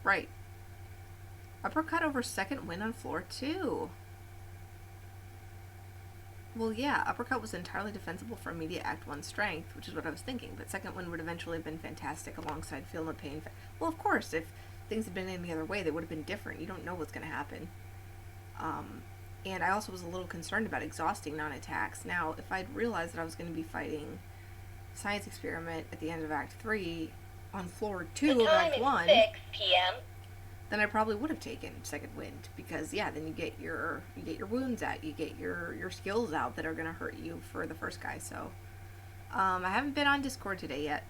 Right. Uppercut over second win on floor 2. Well, yeah, Uppercut was entirely defensible for immediate Act 1 strength, which is what I was thinking, but second win would eventually have been fantastic alongside Feel No Pain. Well, of course, if things had been any other way, they would have been different. You don't know what's going to happen. And I also was a little concerned about exhausting non-attacks. Now, if I'd realized that I was going to be fighting science experiment at the end of Act 3 on floor The 2 of time Act is 1, 6 p.m. then I probably would have taken Second Wind, because yeah, then you get your wounds out, you get your skills out that are gonna hurt you for the first guy. So I haven't been on Discord today yet.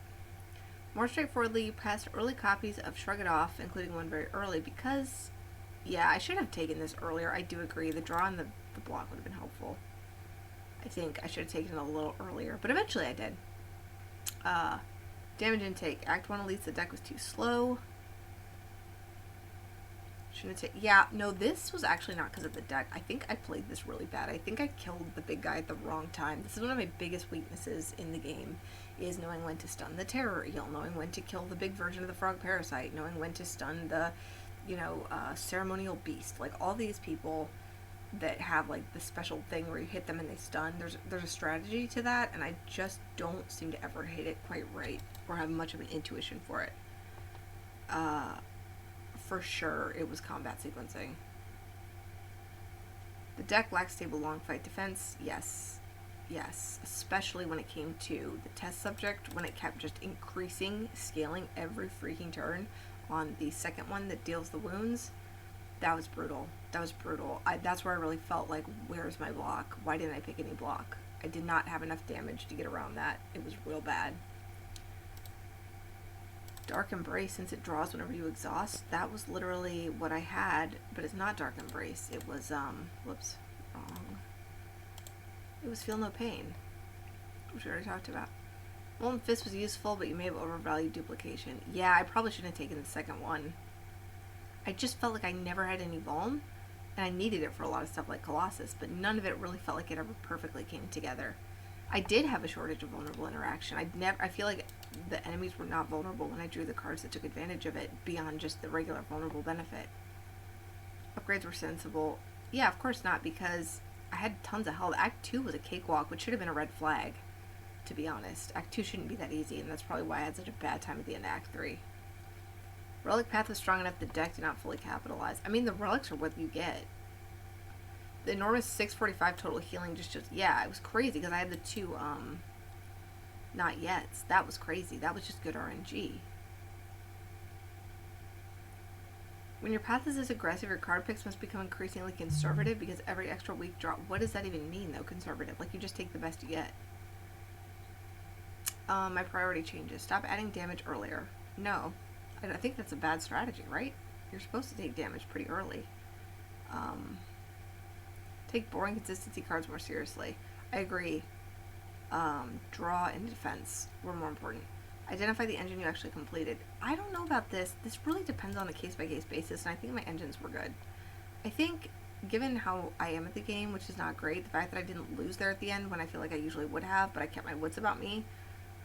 More straightforwardly, you passed early copies of Shrug It Off, including one very early, because yeah, I should have taken this earlier. I do agree, the draw on the block would have been helpful. I think I should have taken it a little earlier, but eventually I did. Damage intake. Act 1 elites, the deck was too slow. Shouldn't have yeah, no, this was actually not because of the deck. I think I played this really bad. I think I killed the big guy at the wrong time. This is one of my biggest weaknesses in the game, is knowing when to stun the terror eel, knowing when to kill the big version of the frog parasite, knowing when to stun the, ceremonial beast. Like, all these people that have, like, the special thing where you hit them and they stun, there's a strategy to that, and I just don't seem to ever hit it quite right, or have much of an intuition for it. For sure, it was combat sequencing. The deck lacked stable long fight defense. Yes. Yes. Especially when it came to the test subject, when it kept just increasing, scaling every freaking turn on the second one that deals the wounds. That was brutal. That was brutal. That's where I really felt like, where's my block? Why didn't I pick any block? I did not have enough damage to get around that. It was real bad. Dark Embrace, since it draws whenever you exhaust. That was literally what I had, but it's not Dark Embrace. It was, whoops, wrong. It was Feel No Pain, which we already talked about. Molten Fist was useful, but you may have overvalued duplication. Yeah, I probably shouldn't have taken the second one. I just felt like I never had any vuln, and I needed it for a lot of stuff like Colossus, but none of it really felt like it ever perfectly came together. I did have a shortage of vulnerable interaction. I feel like the enemies were not vulnerable when I drew the cards that took advantage of it, beyond just the regular vulnerable benefit. Upgrades were sensible. Yeah, of course not, because I had tons of health. Act 2 was a cakewalk, which should have been a red flag, to be honest. Act 2 shouldn't be that easy, and that's probably why I had such a bad time at the end of Act 3. Relic Path was strong enough the deck did not fully capitalize. I mean, the relics are what you get. The enormous 645 total healing just yeah, it was crazy, because I had the two, not yets. That was crazy. That was just good RNG. When your path is this aggressive, your card picks must become increasingly conservative, because every extra weak draw... What does that even mean, though, conservative? Like, you just take the best you get. My priority changes. Stop adding damage earlier. No. I think that's a bad strategy, right? You're supposed to take damage pretty early. Take boring consistency cards more seriously. I agree. Draw and defense were more important. Identify the engine you actually completed. I don't know about this. This really depends on a case-by-case basis, and I think my engines were good. I think, given how I am at the game, which is not great, the fact that I didn't lose there at the end when I feel like I usually would have, but I kept my wits about me,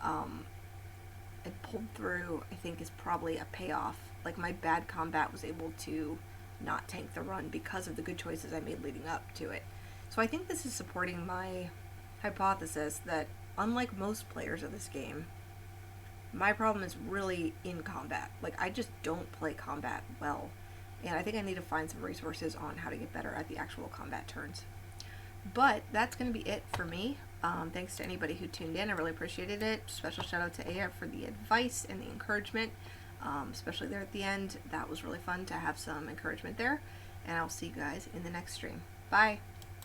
I pulled through, I think, is probably a payoff. Like, my bad combat was able to not tank the run because of the good choices I made leading up to it. So I think this is supporting my hypothesis that, unlike most players of this game, my problem is really in combat. Like, I just don't play combat well, and I think I need to find some resources on how to get better at the actual combat turns. But that's going to be it for me. Thanks to anybody who tuned in. I really appreciated it. Special shout out to Aya for the advice and the encouragement, especially there at the end. That was really fun to have some encouragement there. And I'll see you guys in the next stream. Bye!